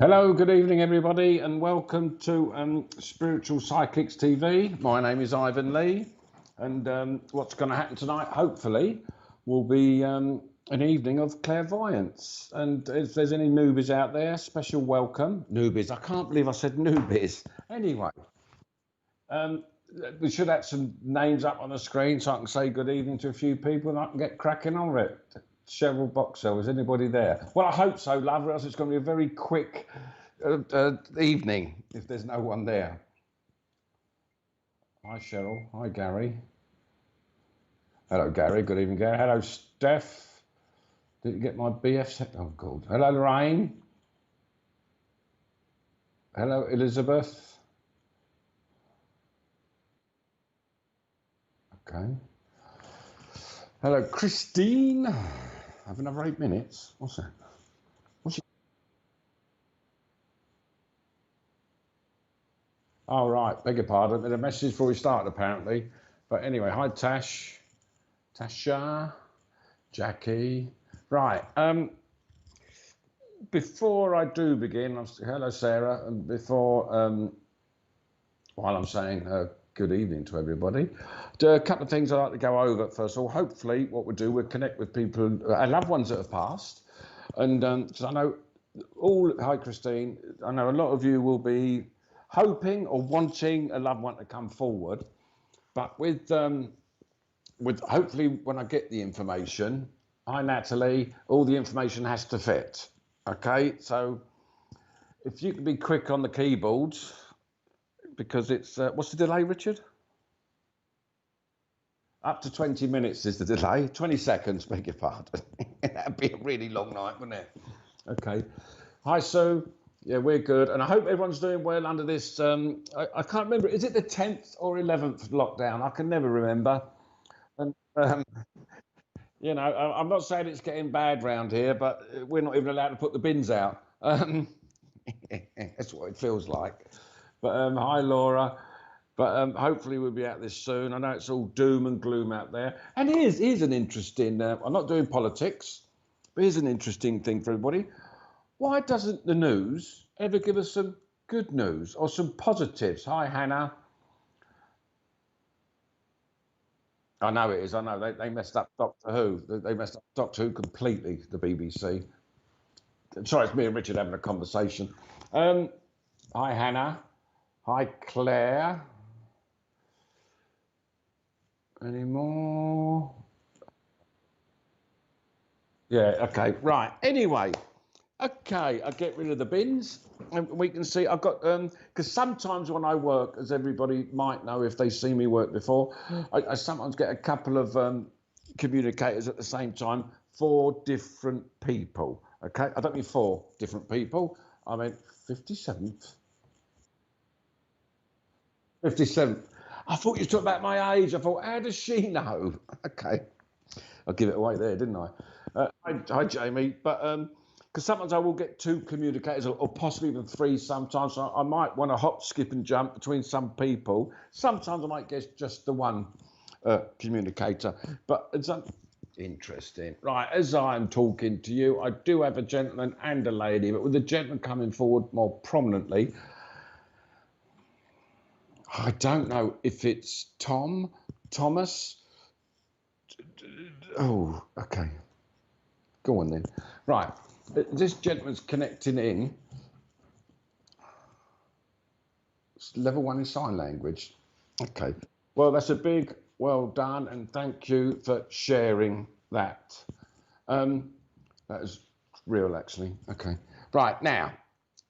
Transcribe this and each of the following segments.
Hello, good evening, everybody, and welcome to Spiritual Psychics TV. My name is Ivan Lee, and what's going to happen tonight, hopefully, will be an evening of clairvoyance. And if there's any newbies out there, special welcome. Newbies, I can't believe I said newbies. Anyway, we should have some names up on the screen so I can say good evening to a few people and I can get cracking on with it. Cheryl Boxell, is anybody there? Well, I hope so, love, or else it's going to be a very quick evening if there's no one there. Hi, Cheryl. Hi, Gary. Hello, Gary. Good evening, Gary. Hello, Steph. Did you get my BF set? Oh, God. Hello, Lorraine. Hello, Elizabeth. Okay. Hello, Christine. Have another 8 minutes. What's that? What's it? Oh, right. Beg your pardon. There's a message before we start, apparently. But anyway, hi, Tash. Tasha. Jackie. Right. Before I do begin, hello, Sarah. And before, while I'm saying good evening to everybody, a couple of things I'd like to go over. First of all, hopefully what we'll do, we'll connect with people, our loved ones that have passed. And because I know hi Christine, I know a lot of you will be hoping or wanting a loved one to come forward. But with hopefully when I get the information, hi Natalie, all the information has to fit. Okay, so if you can be quick on the keyboards, because it's, what's the delay, Richard? Up to 20 minutes is the delay. 20 seconds, beg your pardon. That'd be a really long night, wouldn't it? Okay. Hi, Sue. Yeah, we're good. And I hope everyone's doing well under this. I can't remember. Is it the 10th or 11th lockdown? I can never remember. And, you know, I'm not saying it's getting bad round here, but we're not even allowed to put the bins out. That's what it feels like. But hi, Laura. But hopefully we'll be out this soon. I know it's all doom and gloom out there. And here's an interesting, I'm not doing politics, but here's an interesting thing for everybody. Why doesn't the news ever give us some good news or some positives? Hi, Hannah. I know it is. I know they messed up Doctor Who. They messed up Doctor Who completely, the BBC. Sorry, it's me and Richard having a conversation. Hi, Hannah. Hi, Claire. Any more? Yeah, okay, right. Anyway, okay, I get rid of the bins and we can see I've got, because sometimes when I work, as everybody might know if they see me work before, I sometimes get a couple of communicators at the same time for different people, okay? I don't mean 4 different people, I mean 57th. 57th. I thought you were talking about my age. I thought, how does she know? Okay. I'll give it away there, didn't I? Hi, Jamie. But because sometimes I will get 2 communicators or possibly even 3 sometimes. So I might want to hop, skip and jump between some people. Sometimes I might get just the one communicator. But it's interesting. Right, as I'm talking to you, I do have a gentleman and a lady. But with the gentleman coming forward more prominently, I don't know if it's Thomas. Oh, okay. Go on then. Right. This gentleman's connecting in. It's level 1 in sign language. Okay. Well, that's a big well done and thank you for sharing that. That is real, actually. Okay. Right. Now,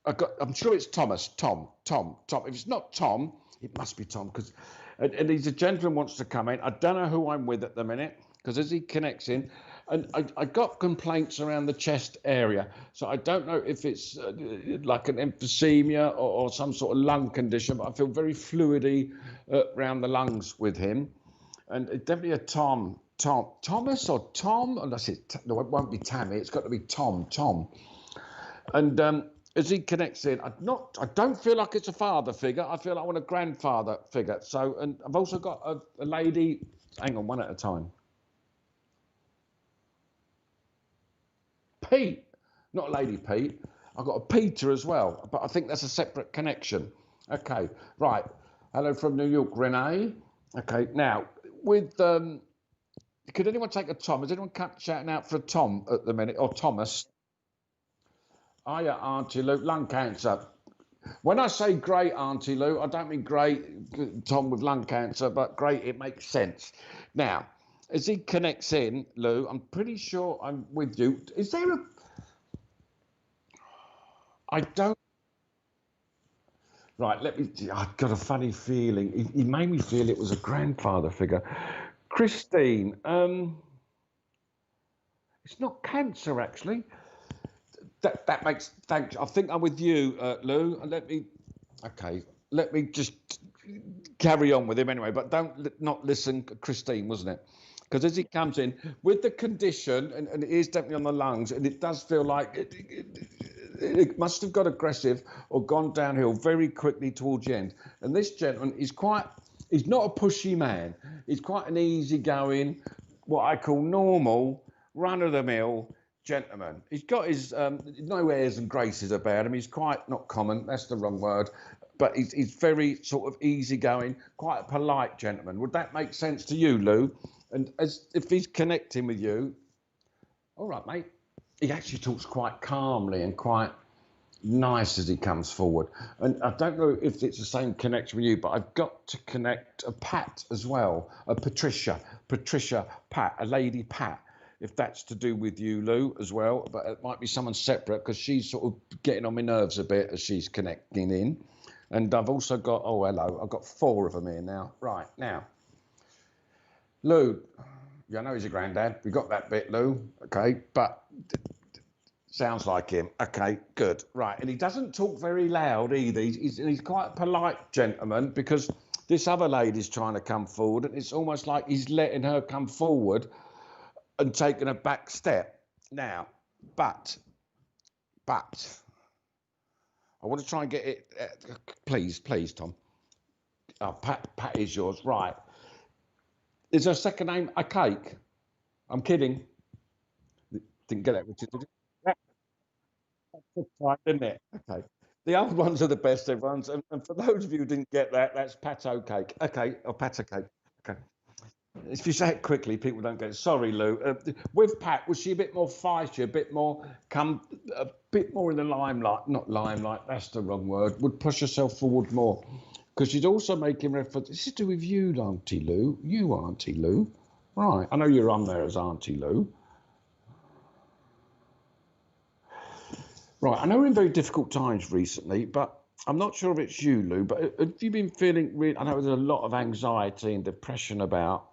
I'm sure it's Thomas. Tom. If it's not Tom, it must be Tom because and he's a gentleman wants to come in. I don't know who I'm with at the minute because as he connects in, and I got complaints around the chest area. So I don't know if it's like an emphysema or some sort of lung condition, but I feel very fluidy around the lungs with him. And it's definitely a Thomas or Tom. And that's it. No, it won't be Tammy. It's got to be Tom. And as he connects in, I don't feel like it's a father figure. I feel like I want a grandfather figure. So, and I've also got a lady. Hang on, one at a time. Pete, not Lady Pete. I've got a Peter as well, but I think that's a separate connection. Okay, right. Hello from New York, Renee. Okay, now with could anyone take a Tom? Is anyone shouting out for a Tom at the minute, or Thomas? Hiya, Auntie Luke, lung cancer. When I say great, Auntie Lou, I don't mean great Tom with lung cancer, but great, it makes sense. Now, as he connects in, Lou, I'm pretty sure I'm with you. Is there a... I don't... Right, let me... I've got a funny feeling. He made me feel it was a grandfather figure. Christine, it's not cancer, actually. That makes... Thanks. I think I'm with you, Lou. Let me... Okay, let me just carry on with him anyway, but not listen, Christine, wasn't it? Because as he comes in with the condition, and it is definitely on the lungs, and it does feel like it must have got aggressive or gone downhill very quickly towards the end. And this gentleman is he's not a pushy man. He's quite an easygoing, what I call normal, run-of-the-mill gentleman. He's got his no airs and graces about him. He's quite not common. That's the wrong word. But he's very sort of easygoing, quite a polite gentleman. Would that make sense to you, Lou? And as if he's connecting with you, all right, mate. He actually talks quite calmly and quite nice as he comes forward. And I don't know if it's the same connection with you, but I've got to connect a Pat as well, a Patricia Pat, a lady Pat. If that's to do with you, Lou, as well, but it might be someone separate because she's sort of getting on my nerves a bit as she's connecting in. And I've also got, oh, hello, I've got 4 of them here now. Right, now, Lou, yeah, I know he's your granddad. We got that bit, Lou, okay, but sounds like him. Okay, good, right. And he doesn't talk very loud either. He's quite a polite gentleman because this other lady's trying to come forward and it's almost like he's letting her come forward and taking a back step. Now, but, I want to try and get it, please, Tom. Oh, Pat is yours, right. Is her second name a cake? I'm kidding. Didn't get that, Richard, did you? That's right, didn't it? Okay. The old ones are the best, everyone's. And for those of you who didn't get that, that's Pato cake. Okay, or Pato cake. Okay. If you say it quickly, people don't get it. Sorry, Lou. With Pat, was she a bit more feisty, a bit more in the limelight? Not limelight, that's the wrong word. Would push herself forward more. Because she's also making reference. This is to do with you, Auntie Lou. You, Auntie Lou. Right. I know you're on there as Auntie Lou. Right. I know we're in very difficult times recently, but I'm not sure if it's you, Lou. But have you been feeling really? I know there's a lot of anxiety and depression about.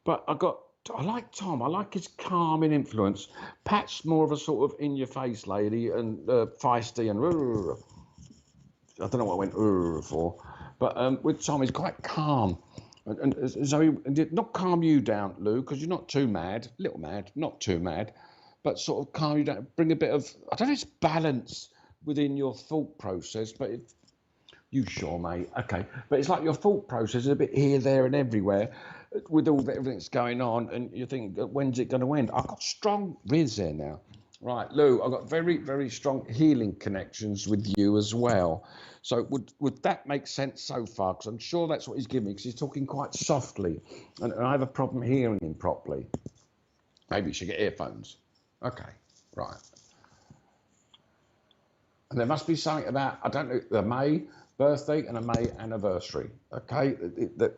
But I like Tom. I like his calming influence. Pat's more of a sort of in-your-face lady and feisty and I don't know what I went for. But with Tom, he's quite calm. And so he did not calm you down, Lou, because you're not too mad, little mad, not too mad, but sort of calm you down, bring a bit of, I don't know if it's balance within your thought process, but you sure, mate? Okay. But it's like your thought process is a bit here, there and everywhere with everything that's going on, and you think, when's it going to end? I've got strong Riz there now. Right, Lou, I've got very, very strong healing connections with you as well. So would that make sense so far? Because I'm sure that's what he's giving me, because he's talking quite softly, and I have a problem hearing him properly. Maybe you should get earphones. Okay, right. And there must be something about, I don't know, the May birthday and a May anniversary. Okay, the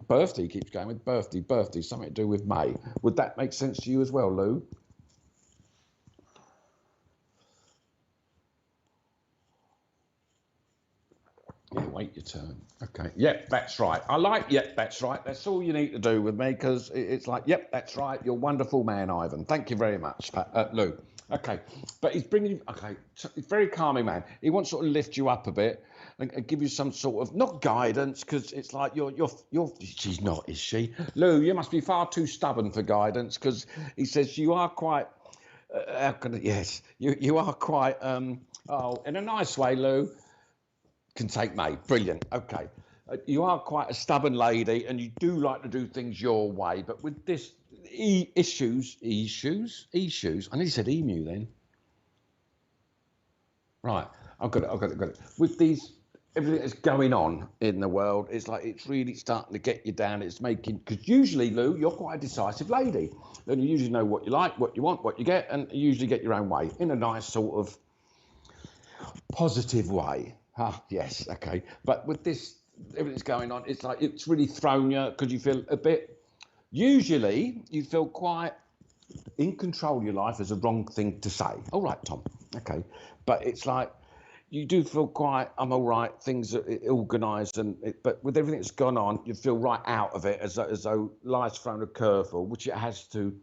birthday keeps going with birthday, something to do with May. Would that make sense to you as well, Lou? Yeah, wait your turn. Okay, yep, that's right. I like, yep, that's right. That's all you need to do with me, because it's like, yep, that's right. You're a wonderful man, Ivan. Thank you very much, Lou. Okay, but he's bringing, okay, he's very calming man. He wants to sort of lift you up a bit and give you some sort of, not guidance, because it's like she's not, is she? Lou, you must be far too stubborn for guidance, because he says you are quite, how can I, yes, you are quite, oh, in a nice way, Lou. Can take May. Brilliant. Okay. You are quite a stubborn lady and you do like to do things your way. But with this issues, I nearly said emu then. Right, I've got it. With these, everything that's going on in the world, it's like it's really starting to get you down. It's making, because usually, Lou, you're quite a decisive lady. And you usually know what you like, what you want, what you get, and you usually get your own way in a nice sort of positive way. Ah, yes, okay. But with this, everything's going on, it's like it's really thrown you because you feel a bit. Usually, you feel quite in control of your life is a wrong thing to say. All right, Tom. Okay, but it's like you do feel quite. I'm all right. Things are organised, but with everything that's gone on, you feel right out of it, as though life's thrown a curveball, which it has to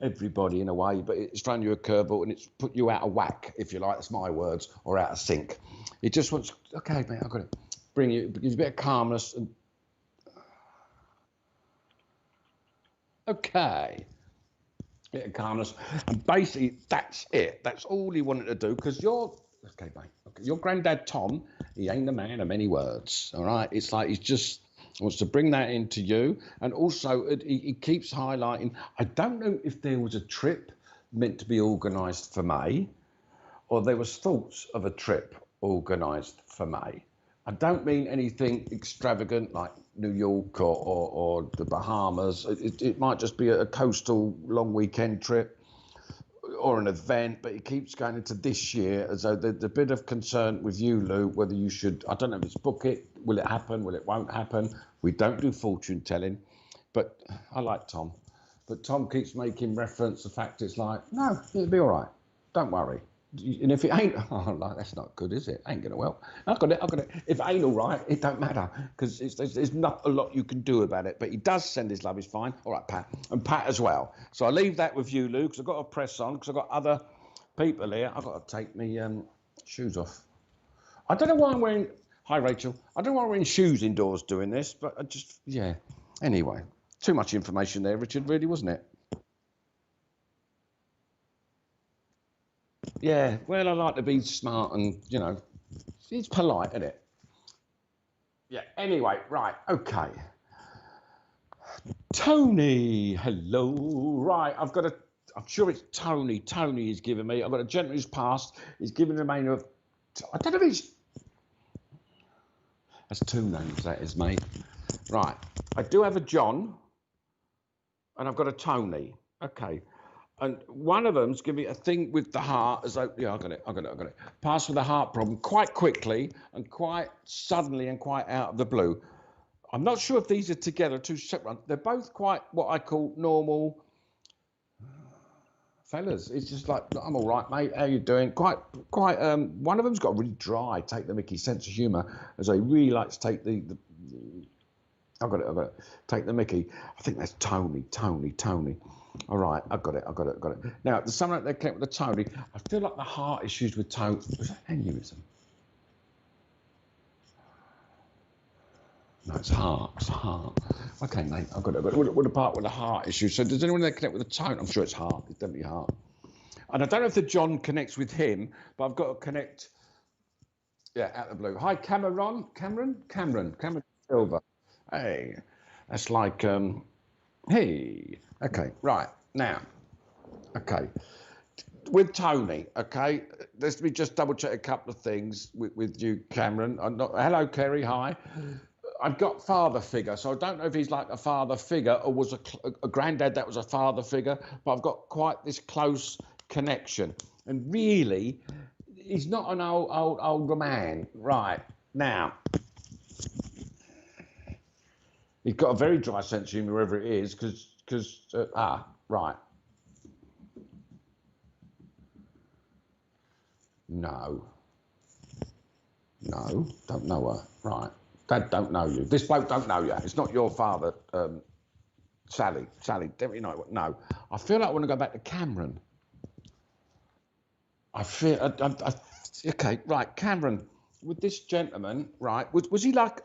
everybody in a way. But it's thrown you a curveball and it's put you out of whack, if you like. That's my words, or out of sync. It just wants. Okay, mate, I've got to bring you. It gives a bit of calmness and. Okay. Bit of calmness, and basically that's it. That's all he wanted to do, because you're okay, mate. Okay. Your granddad Tom, he ain't a man of many words. All right, it's like he just wants to bring that into you, and also he keeps highlighting. I don't know if there was a trip meant to be organised for May, or there was thoughts of a trip organised for May. I don't mean anything extravagant like New York or the Bahamas. It might just be a coastal long weekend trip or an event, but it keeps going into this year as though there's a bit of concern with you, Lou, whether you should, I don't know if it's book it, will it happen, will it won't happen. We don't do fortune telling, but I like Tom. But Tom keeps making reference to the fact it's like, no, it'll be all right. Don't worry. And if it ain't, oh, like, that's not good, is it? Ain't gonna well. I've got it. If it ain't all right, it don't matter, because there's not a lot you can do about it. But he does send his love is fine. All right, Pat, and Pat as well. So I leave that with you, Lou, because I've got to press on, because I've got other people here. I've got to take me shoes off. I don't know why I'm wearing. Hi, Rachel. I don't know why I'm wearing shoes indoors doing this, but I just, yeah. Anyway, too much information there, Richard. Really, wasn't it? Yeah, well, I like to be smart and, it's polite, isn't it? Yeah, anyway, right, okay. Tony, hello. Right, I'm sure it's Tony. Tony is giving me, I've got a gentleman who's passed. He's given the name of, I don't know if he's, that's two names, that is, mate. Right, I do have a John and I've got a Tony. Okay. And one of them's giving me a thing with the heart, as though, yeah, I got it. Passed with a heart problem quite quickly and quite suddenly and quite out of the blue. I'm not sure if these are together, two separate. They're both quite what I call normal fellas. It's just like, I'm all right, mate. How you doing? Quite. One of them's got a really dry, take the Mickey sense of humour, as I really like to take the I've got it. Take the Mickey. I think that's Tony. All right, I've got it. Now, there's something that they connect with the Tony. I feel like the heart issues with Tony. Was that aneurysm? No, it's heart. Okay, mate, I've got it. What about with the heart issue? So does anyone there connect with the Tony? I'm sure it's heart. It's definitely heart. And I don't know if the John connects with him, but I've got to connect. Yeah, out of the blue. Hi, Cameron Silver. Hey, that's like, hey. Okay, right, now, okay. With Tony, okay, let me just double check a couple of things with you, Cameron. Hello, Kerry, hi. I've got father figure, so I don't know if he's like a father figure or was a granddad that was a father figure, but I've got quite this close connection. And really, he's not an older man. Right, now, he's got a very dry sense of humour wherever it is, right. No, don't know her. Right. Dad don't know you. This bloke don't know you. It's not your father, Sally, definitely not. No. I feel like I want to go back to Cameron. Okay, right, Cameron, with this gentleman, right, was he like,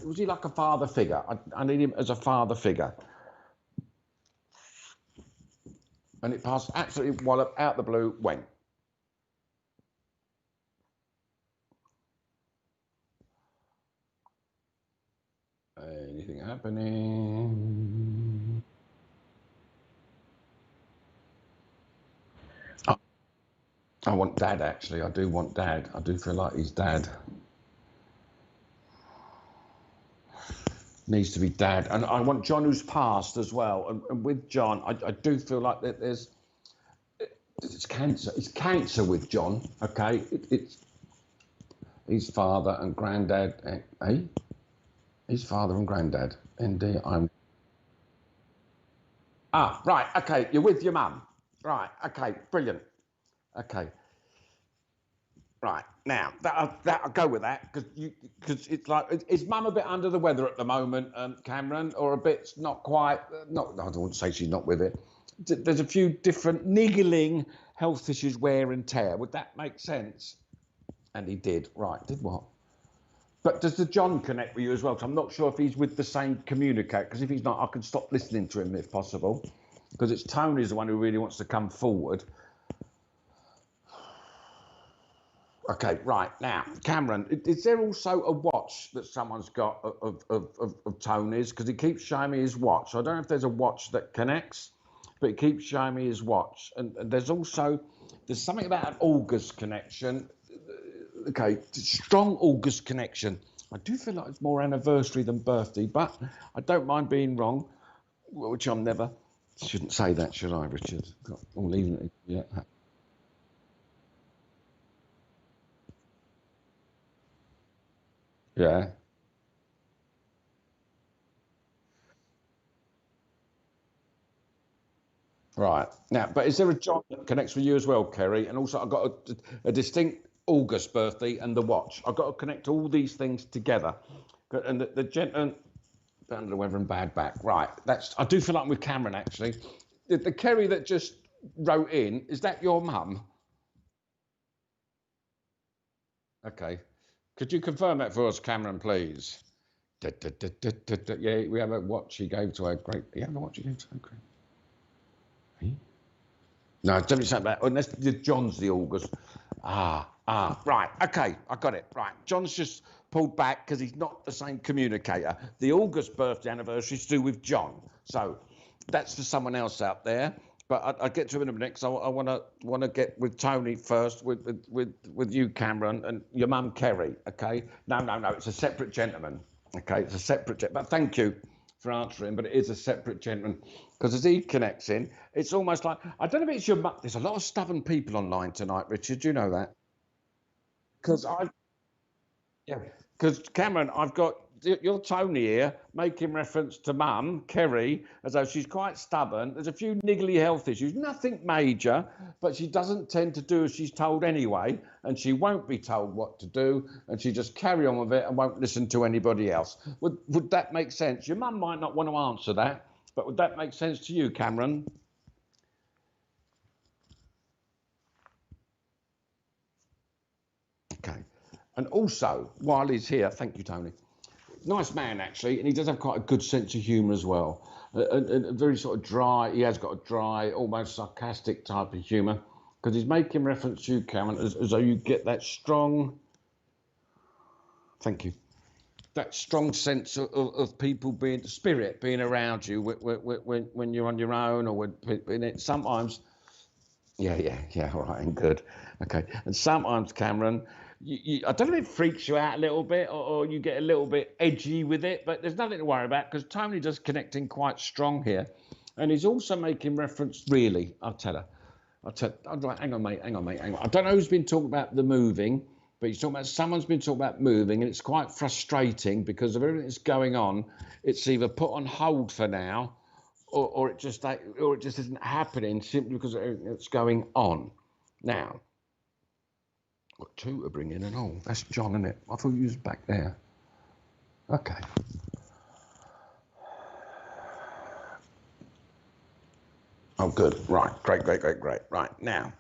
was he like a father figure? I need him as a father figure. And it passed absolutely wallop out the blue, went. Anything happening? Oh, I want Dad, actually. I do want Dad. I do feel like he's Dad. Needs to be Dad. And I want John, who's passed as well. And with John, I do feel like that it's cancer. It's cancer with John, okay? It's his father and granddad. Eh? His father and granddad. Indeed, right, okay, you're with your mum. Right, okay, brilliant. Okay. Right, now, I'll go with that, because it's like, is mum a bit under the weather at the moment, Cameron, or a bit not quite, not, I don't want to say she's not with it. There's a few different niggling health issues, wear and tear. Would that make sense? And he did. Right, did what? But does the John connect with you as well? So I'm not sure if he's with the same communicator, because if he's not, I can stop listening to him if possible, because it's Tony's the one who really wants to come forward. Okay, right, now, Cameron, is there also a watch that someone's got of Tony's? Because he keeps showing me his watch. I don't know if there's a watch that connects, but he keeps showing me his watch. And there's something about an August connection. Okay, strong August connection. I do feel like it's more anniversary than birthday, but I don't mind being wrong, which I'm never. Shouldn't say that, should I, Richard? I'm leaving it. Yeah. Yeah. Right. Now, but is there a John that connects with you as well, Kerry? And also, I've got a distinct August birthday and the watch. I've got to connect all these things together. And the gentleman, under the weather and bad back. Right. I do feel like I'm with Cameron, actually. The Kerry that just wrote in, is that your mum? Okay. Could you confirm that for us, Cameron, please? Yeah, we have a watch he gave to her great. You have a watch he gave to her great. No, definitely something about, unless John's the August. Right, okay, I got it. Right, John's just pulled back because he's not the same communicator. The August birthday anniversary is to do with John, so that's for someone else out there. But I'll get to him in a minute because I want to get with Tony first, with you, Cameron, and your mum, Kerry. Okay? No, it's a separate gentleman. Okay, it's a separate gentleman. But thank you for answering, but it is a separate gentleman. Because as he connects in, it's almost like, I don't know if it's your mum. There's a lot of stubborn people online tonight, Richard. Do you know that? Because yeah, because Cameron, I've got your Tony here making reference to mum, Kerry, as though she's quite stubborn. There's a few niggly health issues, nothing major, but she doesn't tend to do as she's told anyway, and she won't be told what to do, and she just carry on with it and won't listen to anybody else. Would that make sense? Your mum might not want to answer that, but would that make sense to you, Cameron? Okay. And also, while he's here, thank you, Tony. Nice man, actually, and he does have quite a good sense of humour as well. A very sort of dry, he has got a dry, almost sarcastic type of humour, because he's making reference to you, Cameron, as though you get that strong, thank you, that strong sense of people being, spirit being around you when you're on your own or when it, sometimes, yeah, all right, and good. Okay, and sometimes, Cameron, I don't know if it freaks you out a little bit or you get a little bit edgy with it, but there's nothing to worry about because Tony does connecting quite strong here. And he's also making reference, really, I'll tell her. I'm like, hang on, mate. I don't know who's been talking about the moving, but he's talking about, someone's been talking about moving, and it's quite frustrating because of everything that's going on. It's either put on hold for now, or it just isn't happening simply because of everything that's going on. Now, got two to bring in and all. That's John, isn't it? I thought you was back there. Okay. Oh, good. Right. Great. Right. Now,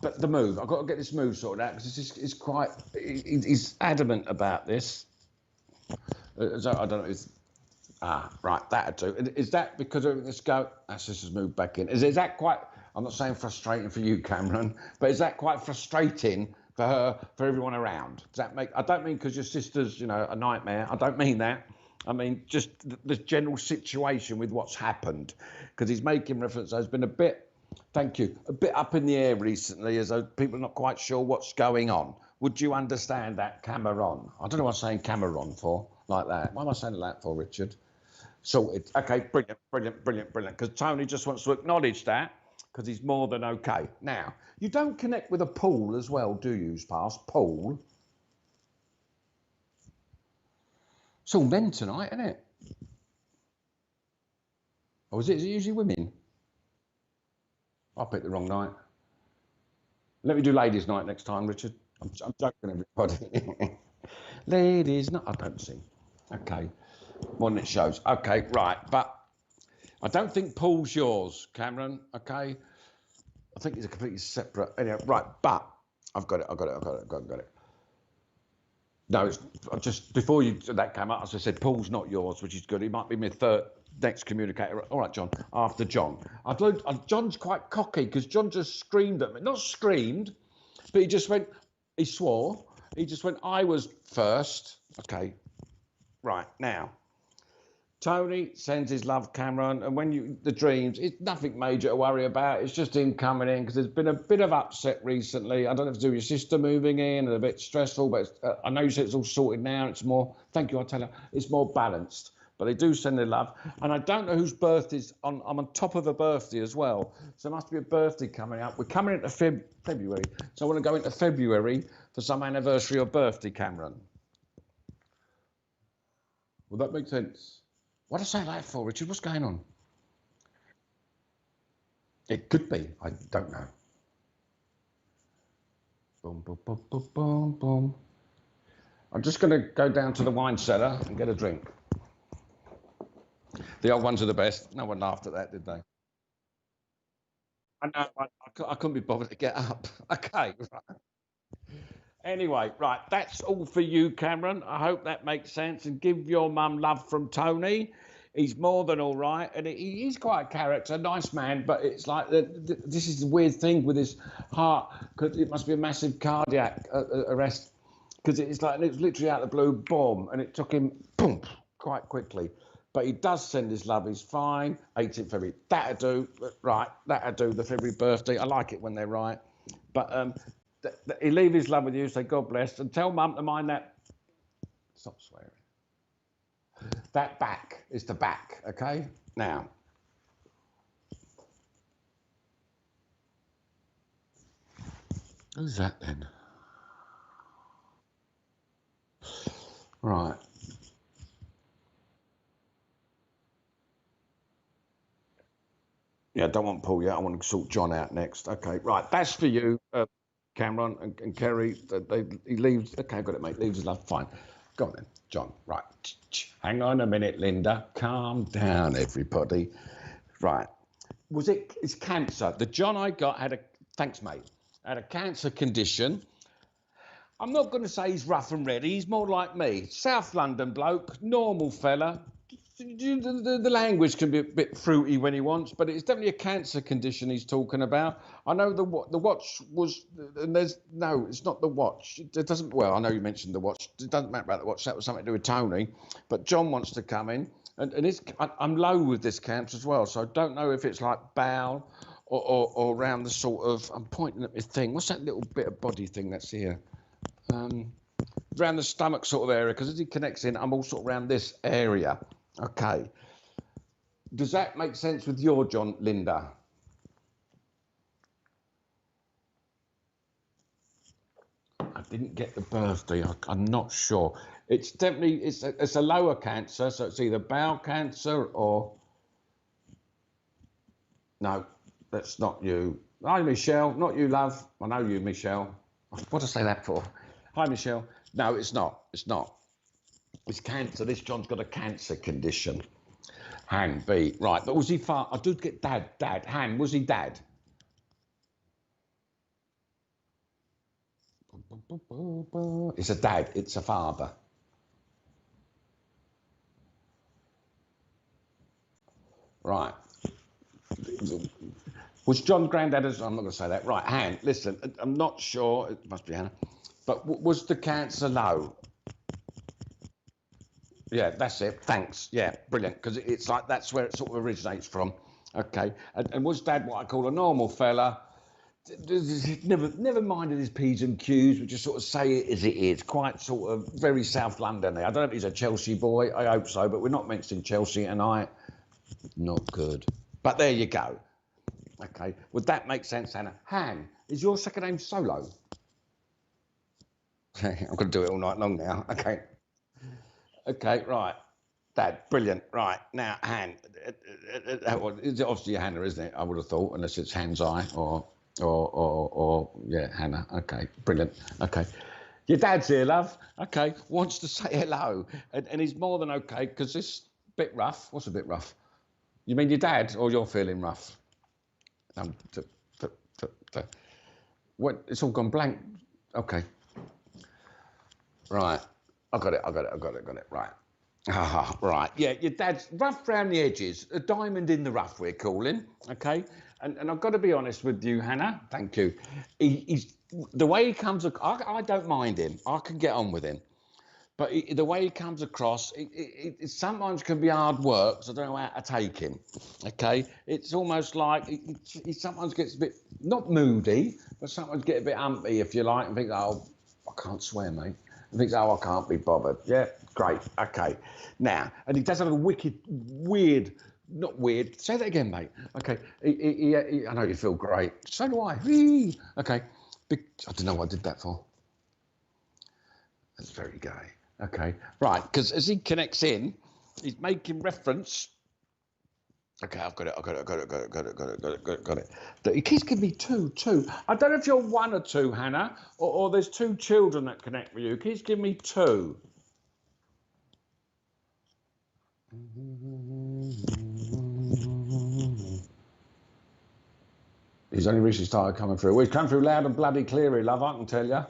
but the move, I've got to get this move sorted out because it's quite, he's adamant about this. So I don't know. Right. That'll do. Is that because of this go? That's just moved back in. Is that quite, I'm not saying frustrating for you, Cameron, but is that quite frustrating for her, for everyone around? Does that make, I don't mean because your sister's, a nightmare. I don't mean that. I mean, just the general situation with what's happened, because he's making reference. There's been a bit Thank you. A bit up in the air recently, as though people are not quite sure what's going on. Would you understand that, Cameron? I don't know what I'm saying Cameron for, like that. Why am I saying that for, Richard? Sorted. Okay, brilliant, brilliant, brilliant, brilliant. Because Tony just wants to acknowledge that, because he's more than okay. Now, you don't connect with a Paul as well, do you, past Paul? It's all men tonight, isn't it? Or is it usually women? I picked the wrong night. Let me do ladies' night next time, Richard. I'm joking, everybody. Ladies' night. I don't sing. Okay. One that shows. Okay, right. But I don't think Paul's yours, Cameron. Okay. I think it's a completely separate. Anyway, right. But I've got it. No, it's just before that came up, as I said, Paul's not yours, which is good. He might be my third next communicator. All right, John. After John, John's quite cocky because John just screamed at me. Not screamed, but he just went. He swore. He just went. I was first. Okay. Right now, Tony sends his love, Cameron, and when the dreams, it's nothing major to worry about. It's just him coming in because there's been a bit of upset recently. I don't know if it's to do with your sister moving in and a bit stressful, but I know you said it's all sorted now. It's more, thank you, I tell you, it's more balanced. But they do send their love, and I don't know whose birthday's on. I'm on top of a birthday as well, so there must be a birthday coming up. We're coming into February, so I want to go into February for some anniversary or birthday, Cameron. Will that make sense? What did I say that for, Richard? What's going on? It could be. I don't know. Boom, boom, boom, boom, boom, boom. I'm just going to go down to the wine cellar and get a drink. The old ones are the best. No one laughed at that, did they? I know. I couldn't be bothered to get up. Okay. Right. Anyway, right. That's all for you, Cameron. I hope that makes sense. And give your mum love from Tony. He's more than all right, and he's quite a character, nice man. But it's like this is the weird thing with his heart, because it must be a massive cardiac arrest, because it's like it was literally out of the blue, boom, and it took him boom quite quickly. But he does send his love. He's fine. 18th February. That'll do. Right. That'll do. The February birthday. I like it when they're right. But he leave his love with you. Say God bless, and tell mum to mind that. Stop swearing. That back is the back, okay? Now, who's that then? Right. Yeah, don't want Paul yet. I want to sort John out next. Okay, right. That's for you, Cameron and Kerry. He leaves. Okay, got it, mate. Leaves his love. Fine. Go on then, John. Right. Hang on a minute, Linda. Calm down, everybody. Right. It's cancer. The John I got had a, thanks, mate, had a cancer condition. I'm not going to say he's rough and ready. He's more like me. South London bloke, normal fella. The language can be a bit fruity when he wants, but it's definitely a cancer condition he's talking about. I know the watch was, and no, it's not the watch. It doesn't, well, I know you mentioned the watch. It doesn't matter about the watch. That was something to do with Tony. But John wants to come in, and I'm low with this cancer as well, so I don't know if it's like bowel or around the sort of, I'm pointing at my thing. What's that little bit of body thing that's here? Around the stomach sort of area, because as he connects in, I'm all sort of around this area. Okay. Does that make sense with your John, Linda? I didn't get the birthday. I'm not sure. It's definitely it's a lower cancer, so it's either bowel cancer or no, that's not you. Hi, Michelle. Not you, love. I know you, Michelle. What did I say that for? Hi, Michelle. No, it's not. It's not. It's cancer. This John's got a cancer condition. Han, B. Right, but was he far? I did get dad. Han, was he dad? It's a dad. It's a father. Right. Was John granddad? I'm not going to say that. Right, Han, listen, I'm not sure. It must be Hannah. But was the cancer low? Yeah, that's it. Thanks. Yeah, brilliant. Because it's like that's where it sort of originates from. Okay, and was Dad what I call a normal fella? Never minded his P's and Q's, but just sort of say it as it is. Quite sort of very South London. I don't know if he's a Chelsea boy. I hope so, but we're not mentioning Chelsea tonight. Not good. But there you go. Okay, would that make sense, Hannah? Han, is your second name Solo? I'm going to do it all night long now. Okay, right. Dad, brilliant. Right, now, Han, it's obviously Hannah, isn't it? I would have thought, unless it's Han's Eye or yeah, Hannah. Okay, brilliant. Okay. Your dad's here, love. Okay, wants to say hello. And he's more than okay, because this bit rough. What's a bit rough? You mean your dad, or you're feeling rough? What? It's all gone blank. Okay. Right. I got it. Right. Ah, right. Yeah, your dad's rough around the edges. A diamond in the rough, we're calling. Okay. And I've got to be honest with you, Hannah. Thank you. He's the way he comes. I don't mind him. I can get on with him. But the way he comes across, it sometimes can be hard work, so I don't know how to take him. Okay, it's almost like he sometimes gets a bit, not moody, but sometimes get a bit humpy, if you like, and thinks, oh, I can't swear, mate. And thinks, oh, I can't be bothered. Yeah, great, okay. Now, and he does have a wicked, weird, not weird, say that again, mate. Okay, I know you feel great. So do I. Whee! Okay, I don't know what I did that for. That's very gay. Okay, right, because as he connects in, he's making reference. Okay, I've got it. He keeps giving me two. I don't know if you're one or two, Hannah, or there's two children that connect with you. He keeps giving me two. He's only recently started coming through. Well, he's come through loud and bloody clear, love, I can tell you.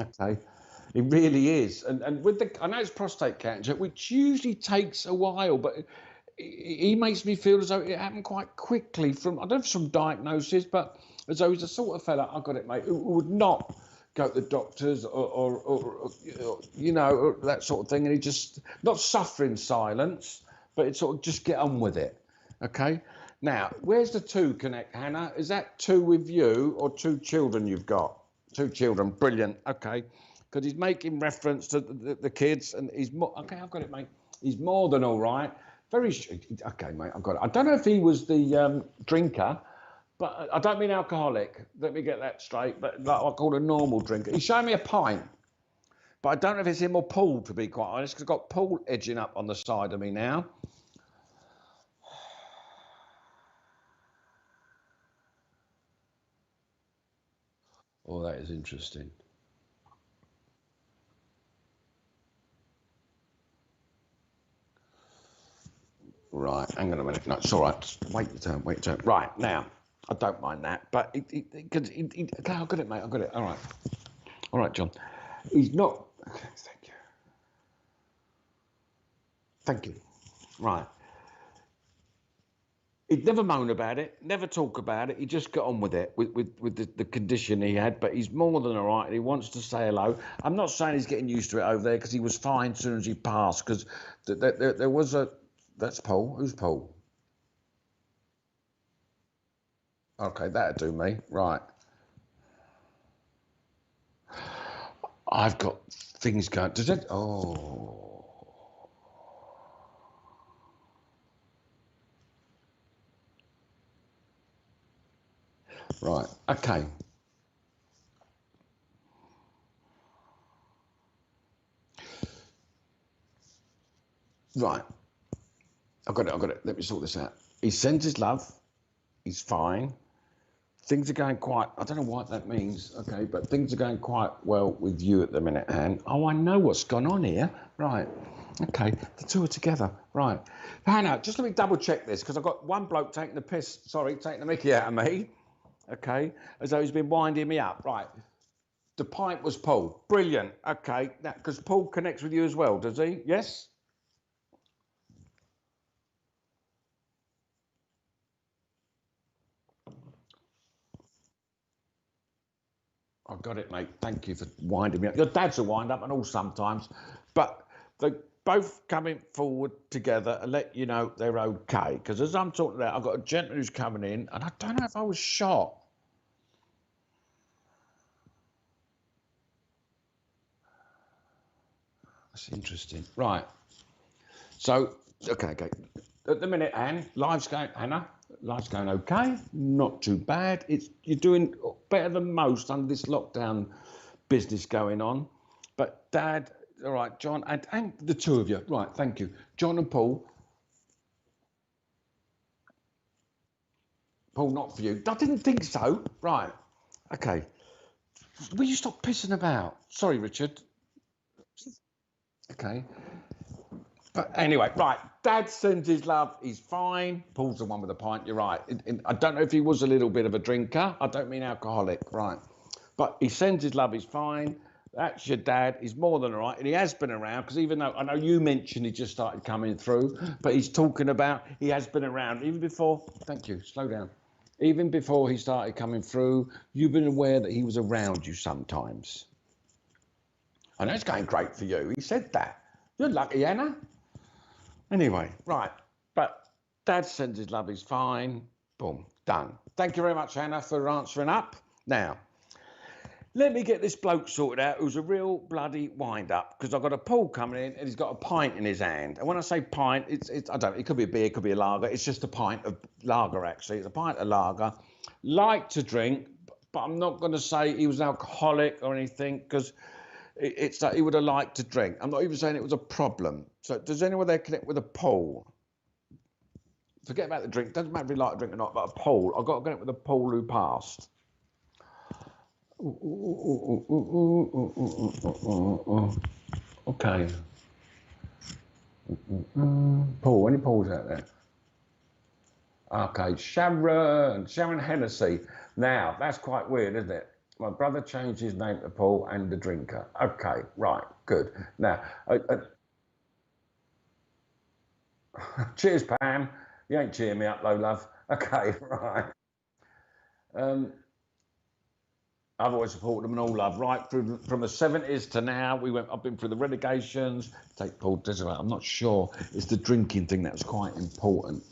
Okay. It really is. And with I know it's prostate cancer, which usually takes a while, but he makes me feel as though it happened quite quickly I don't know if from diagnosis, but as though he's the sort of fella, I got it, mate, who would not go to the doctors or you know, or that sort of thing. And he just, not suffer in silence, but it sort of just get on with it. Okay. Now, where's the two connect, Hannah? Is that two with you or two children you've got? Two children. Brilliant. Okay. Because he's making reference to the kids, and he's more, okay, I've got it, mate. He's more than all right. Okay, mate, I've got it. I don't know if he was the drinker, but I don't mean alcoholic. Let me get that straight. But like I call a normal drinker. He's showing me a pint, but I don't know if it's him or Paul, to be quite honest, because I've got Paul edging up on the side of me now. Oh, that is interesting. Right, hang on a minute. No, it's all right. Just wait your turn. Right, now, I don't mind that, but okay, I've got it, mate. I've got it. All right, John. He's not. Okay, thank you. Right. He'd never moan about it, never talk about it. He just got on with it, with the condition he had. But he's more than all right. He wants to say hello. I'm not saying he's getting used to it over there, because he was fine as soon as he passed. Because there was a. That's Paul. Who's Paul? Okay, that'd do me. Right. I've got things going. Does it? Oh. Right. Okay. Right. I've got it. Let me sort this out. He sends his love. He's fine. Things are going quite, I don't know what that means, okay, but things are going quite well with you at the minute, Anne. Oh, I know what's gone on here. Right. Okay, the two are together. Right. Hannah, just let me double check this, because I've got one bloke taking the mickey out of me. Okay, as though he's been winding me up. Right. The pint was Paul. Brilliant. Okay, now, because Paul connects with you as well, does he? Yes? I got it, mate. Thank you for winding me up. Your dad's a wind up and all sometimes, but both coming forward together and let you know they're okay. Because as I'm talking about, I've got a gentleman who's coming in, and I don't know if I was shot. That's interesting. Right. So, okay. At the minute, Hannah, life's going okay. Not too bad. You're doing better than most under this lockdown business going on. But Dad, all right, John, and the two of you. Right, thank you. John and Paul. Paul, not for you. I didn't think so. Right. Okay. Will you stop pissing about? Sorry, Richard. Okay. But anyway, right. Dad sends his love. He's fine. Paul's the one with the pint. You're right. I don't know if he was a little bit of a drinker. I don't mean alcoholic. Right. But he sends his love. He's fine. That's your dad. He's more than all right. And he has been around because even though I know you mentioned he just started coming through, but he's talking about he has been around even before. Thank you. Slow down. Even before he started coming through, you've been aware that he was around you sometimes. I know it's going great for you. He said that. You're lucky, Anna. Anyway, right. But Dad sends his love. He's fine. Boom. Done. Thank you very much, Anna, for answering up. Now, let me get this bloke sorted out who's a real bloody wind-up because I've got a Paul coming in and he's got a pint in his hand. And when I say pint, it's I don't know, it could be a beer, it could be a lager. It's just a pint of lager, actually. It's a pint of lager. Like to drink, but I'm not going to say he was an alcoholic or anything because it's that he would have liked to drink. I'm not even saying it was a problem. So does anyone there connect with a Paul? Forget about the drink. Doesn't matter if you like a drink or not, but a Paul. I've got to connect with a Paul who passed. Okay. Paul, any Pauls out there? Okay, Sharon Hennessy. Now, that's quite weird, isn't it? My brother changed his name to Paul and the drinker. Okay, right, good. Now, cheers, Pam. You ain't cheering me up, though, love. Okay, right. I've always supported them and all love, right through from the 70s to now. I've been through the relegations. Take Paul Desiree. I'm not sure. It's the drinking thing that was quite important.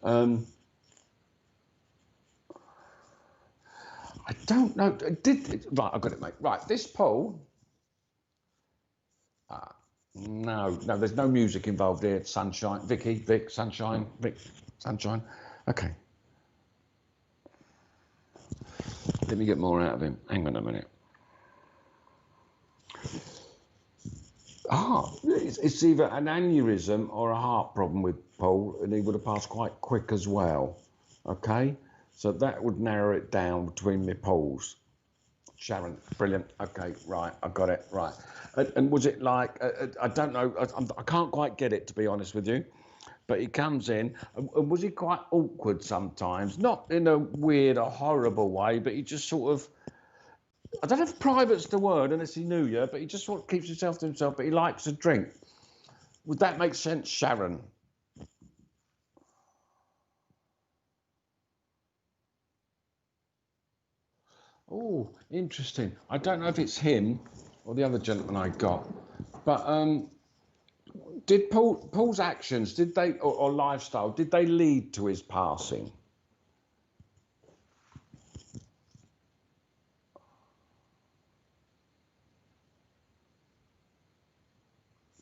I don't know. Right, I've got it, mate. Right, this Paul. No, there's no music involved here. It's Sunshine. Vic, Sunshine. Okay. Let me get more out of him. Hang on a minute. It's either an aneurysm or a heart problem with Paul, and he would have passed quite quick as well. Okay, so that would narrow it down between me Pauls. Sharon, brilliant. Okay, right, I got it. Right, and was it like I don't know. I can't quite get it, to be honest with you. But he comes in, and was he quite awkward sometimes? Not in a weird or horrible way, but he just sort of, I don't know if private's the word unless he knew you, but he just sort of keeps himself to himself, but he likes to drink. Would that make sense, Sharon? Oh, interesting. I don't know if it's him or the other gentleman I got, but did Paul's actions, did they, or lifestyle, did they lead to his passing?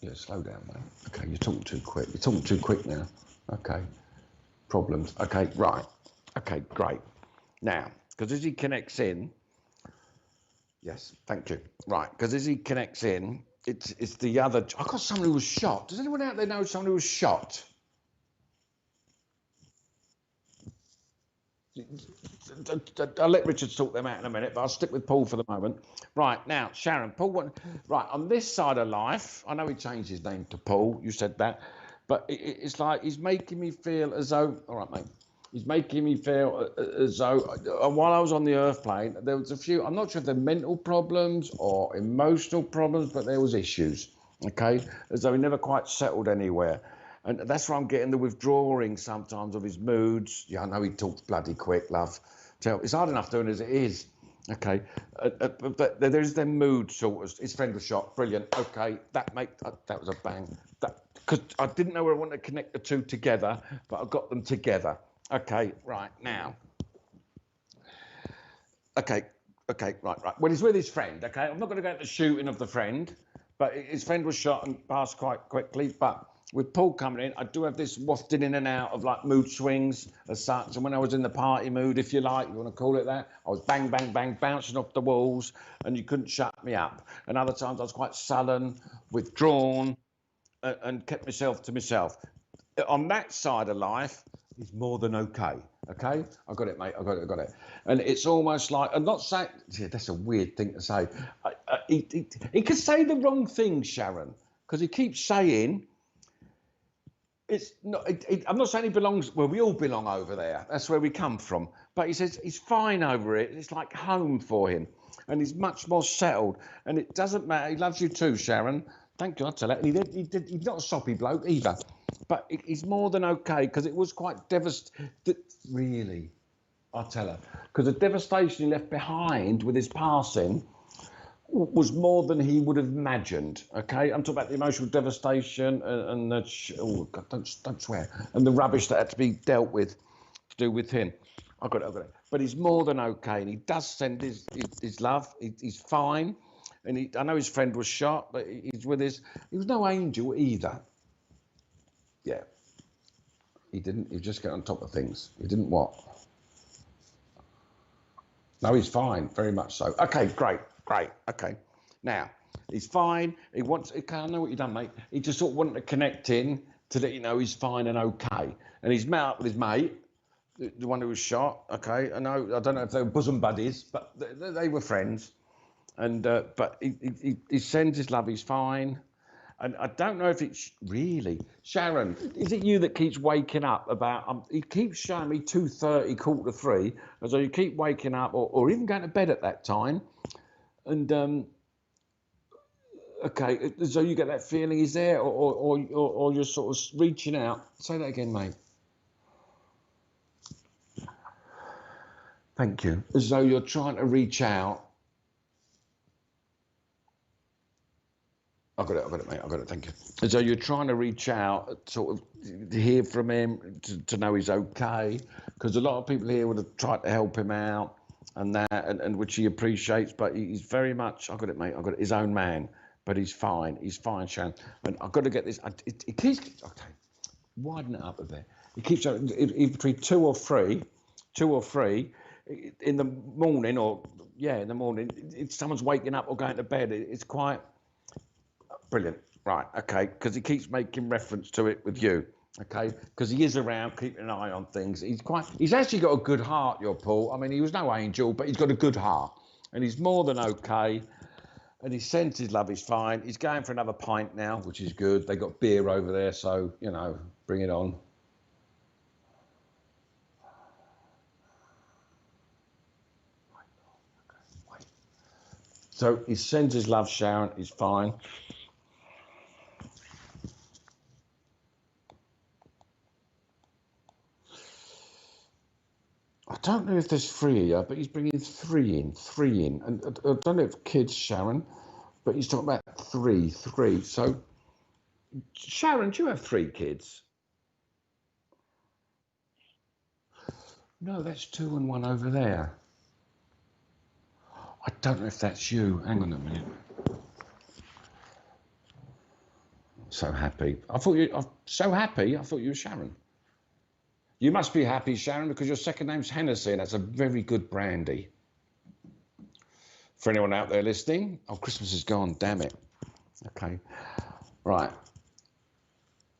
Yeah, slow down, mate. Okay, you're talking too quick. You're talking too quick now. Okay, problems. Okay, right. Okay, great. Now, because as he connects in, yes, thank you. Right, because as he connects in, it's the other. I got someone who was shot. Does anyone out there know someone who was shot? I'll let Richard sort them out in a minute, but I'll stick with Paul for the moment. Right, now, Sharon, Paul, right, on this side of life, I know he changed his name to Paul, you said that, but it's like he's making me feel as though, all right, mate, he's making me feel as though while I was on the earth plane, there was a few, I'm not sure if they're mental problems or emotional problems, but there was issues, okay, as though he never quite settled anywhere. And that's why I'm getting the withdrawing sometimes of his moods. Yeah, I know he talks bloody quick, love. It's hard enough doing as it is. Okay, but there's their mood sort of. His friend was shot. Brilliant. Okay, that was a bang. Because I didn't know where I wanted to connect the two together, but I got them together. Okay, right now. Okay, right. Well, he's with his friend. Okay, I'm not going to go into the shooting of the friend, but his friend was shot and passed quite quickly. But with Paul coming in, I do have this wafting in and out of like mood swings as such. And when I was in the party mood, if you like, you want to call it that, I was bang, bang, bang, bouncing off the walls, and you couldn't shut me up. And other times I was quite sullen, withdrawn, and kept myself to myself. On that side of life, is more than okay. Okay, I got it, mate. I got it. And it's almost like I'm not saying. Yeah, that's a weird thing to say. He could say the wrong thing, Sharon, because he keeps saying it's not. I'm not saying he belongs. Well, we all belong over there. That's where we come from. But he says he's fine over it. It's like home for him, and he's much more settled. And it doesn't matter. He loves you too, Sharon. Thank God to that. And he's not a soppy bloke either. But he's more than okay, because it was quite devastating. Really, I'll tell her. Because the devastation he left behind with his passing was more than he would have imagined. Okay, I'm talking about the emotional devastation and the oh God, don't swear, and the rubbish that had to be dealt with to do with him. I got it. But he's more than okay, and he does send his love. He's fine, and I know his friend was shot, but he's with his. He was no angel either. Yeah, he didn't. He just get on top of things. He didn't what? No, he's fine, very much so. Okay, great. Okay, now he's fine. He wants. I know what you've done, mate. He just sort of wanted to connect in to let you know he's fine and okay. And he's met up with his mate, the one who was shot. Okay, I don't know if they were bosom buddies, but they were friends. And but he sends his love. He's fine. And I don't know if it's really Sharon. Is it you that keeps waking up about? He keeps showing me 2:30, 2:45, as though you keep waking up, or even going to bed at that time. And okay, so you get that feeling he's there, or you're sort of reaching out. Say that again, mate. Thank you. As though you're trying to reach out. I got it, mate. I got it. Thank you. As though you're trying to reach out, sort of to hear from him, to know he's okay. Because a lot of people here would have tried to help him out, and that, and which he appreciates. But he's very much. I got it, mate. I got it. His own man. But he's fine. He's fine, Sharon. And I've got to get this. It keeps. Okay, widen it up a bit. It keeps between 2 or 3 in the morning, or in the morning. If someone's waking up or going to bed, it's quite. Brilliant. Right. Okay. Because he keeps making reference to it with you. Okay. Because he is around, keeping an eye on things. He's actually got a good heart, your Paul. I mean, he was no angel, but he's got a good heart, and he's more than okay. And he sends his love. He's fine. He's going for another pint now, which is good. They got beer over there, so bring it on. So he sends his love, Sharon. He's fine. I don't know if there's 3 of you, but he's bringing 3 in. And I don't know if kids, Sharon, but he's talking about 3. So, Sharon, do you have 3 kids? No, that's 2 and 1 over there. I don't know if that's you. Hang on a minute. So happy. I'm so happy. I thought you were Sharon. You must be happy, Sharon, because your second name's Hennessy, and that's a very good brandy. For anyone out there listening, Christmas is gone, damn it. Okay, right.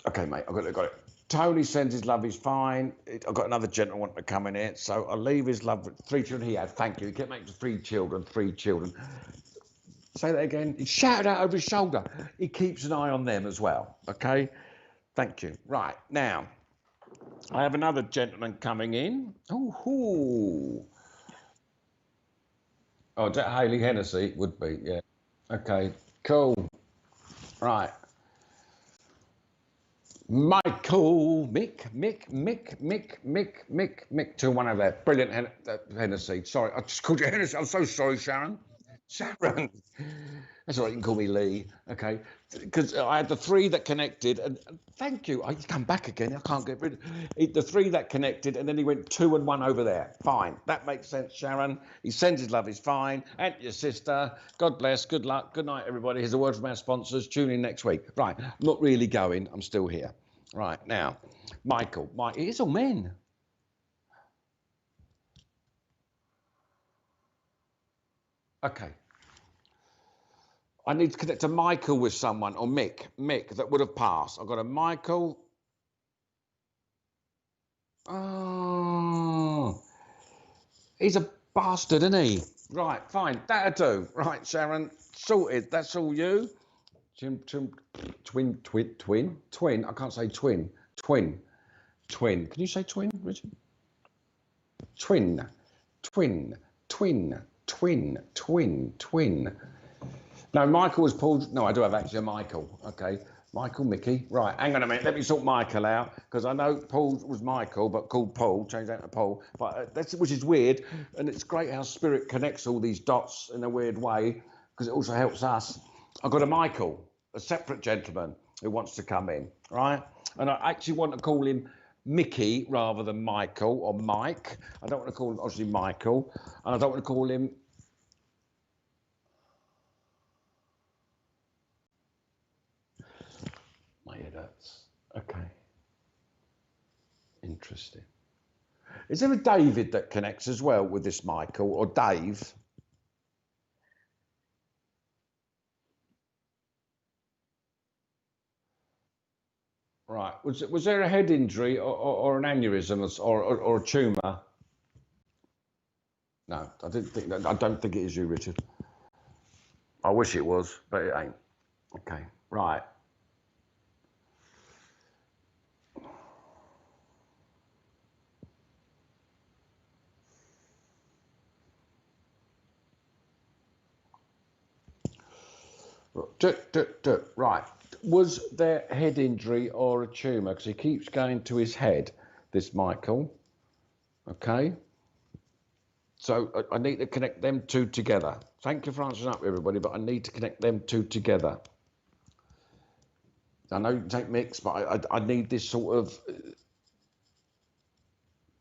Okay, mate, I got it. Tony sends his love, he's fine. I've got another gentleman wanting to come in here, so I'll leave his love with 3 children he had. Thank you. He kept making 3 children. Say that again. He shouted out over his shoulder. He keeps an eye on them as well, okay? Thank you. Right, now, I have another gentleman coming in. Oh, is that Hayley Hennessy? It would be, yeah. Okay, cool. Right. Michael, Mick, to one of that. Brilliant, Hennessy. Sorry, I just called you Hennessy. I'm so sorry, Sharon. Sharon. That's all right, you can call me Lee, okay? Because I had the three that connected, and thank you. I come back again. I can't get rid of it. The three that connected, and then he went 2 and 1 over there. Fine, that makes sense, Sharon. He sends his love, he's fine. And your sister, God bless, good luck, good night, everybody. Here's a word from our sponsors. Tune in next week. Right, I'm not really going. I'm still here. Right now, Michael. It is all men. Okay. I need to connect to Michael with someone, or Mick that would have passed. I've got a Michael. Oh, he's a bastard, isn't he? Right, fine, that'll do. Right, Sharon, sorted. That's all you. Twin. I can't say twin. Twin. Can you say twin, Richard? Twin. No, Michael was pulled. No, I do have actually a Michael. Okay. Michael, Mickey. Right, hang on a minute. Let me sort Michael out, because I know Paul was Michael, but called Paul. Changed that to Paul. But that's, which is weird. And it's great how spirit connects all these dots in a weird way, because it also helps us. I've got a Michael, a separate gentleman who wants to come in, right? And I actually want to call him Mickey rather than Michael or Mike. I don't want to call him, obviously, Michael. And I don't want to call him... My head hurts. Okay. Interesting. Is there a David that connects as well with this Michael, or Dave? Right. Was there a head injury or an aneurysm or a tumour? No, I didn't think that. I don't think it is you, Richard. I wish it was, but it ain't. Okay. Right. Right. Was there head injury or a tumour? Because he keeps going to his head, this Michael. Okay. So I need to connect them two together. Thank you for answering up, everybody, but I need to connect them two together. I know you can take mix, but I need this sort of...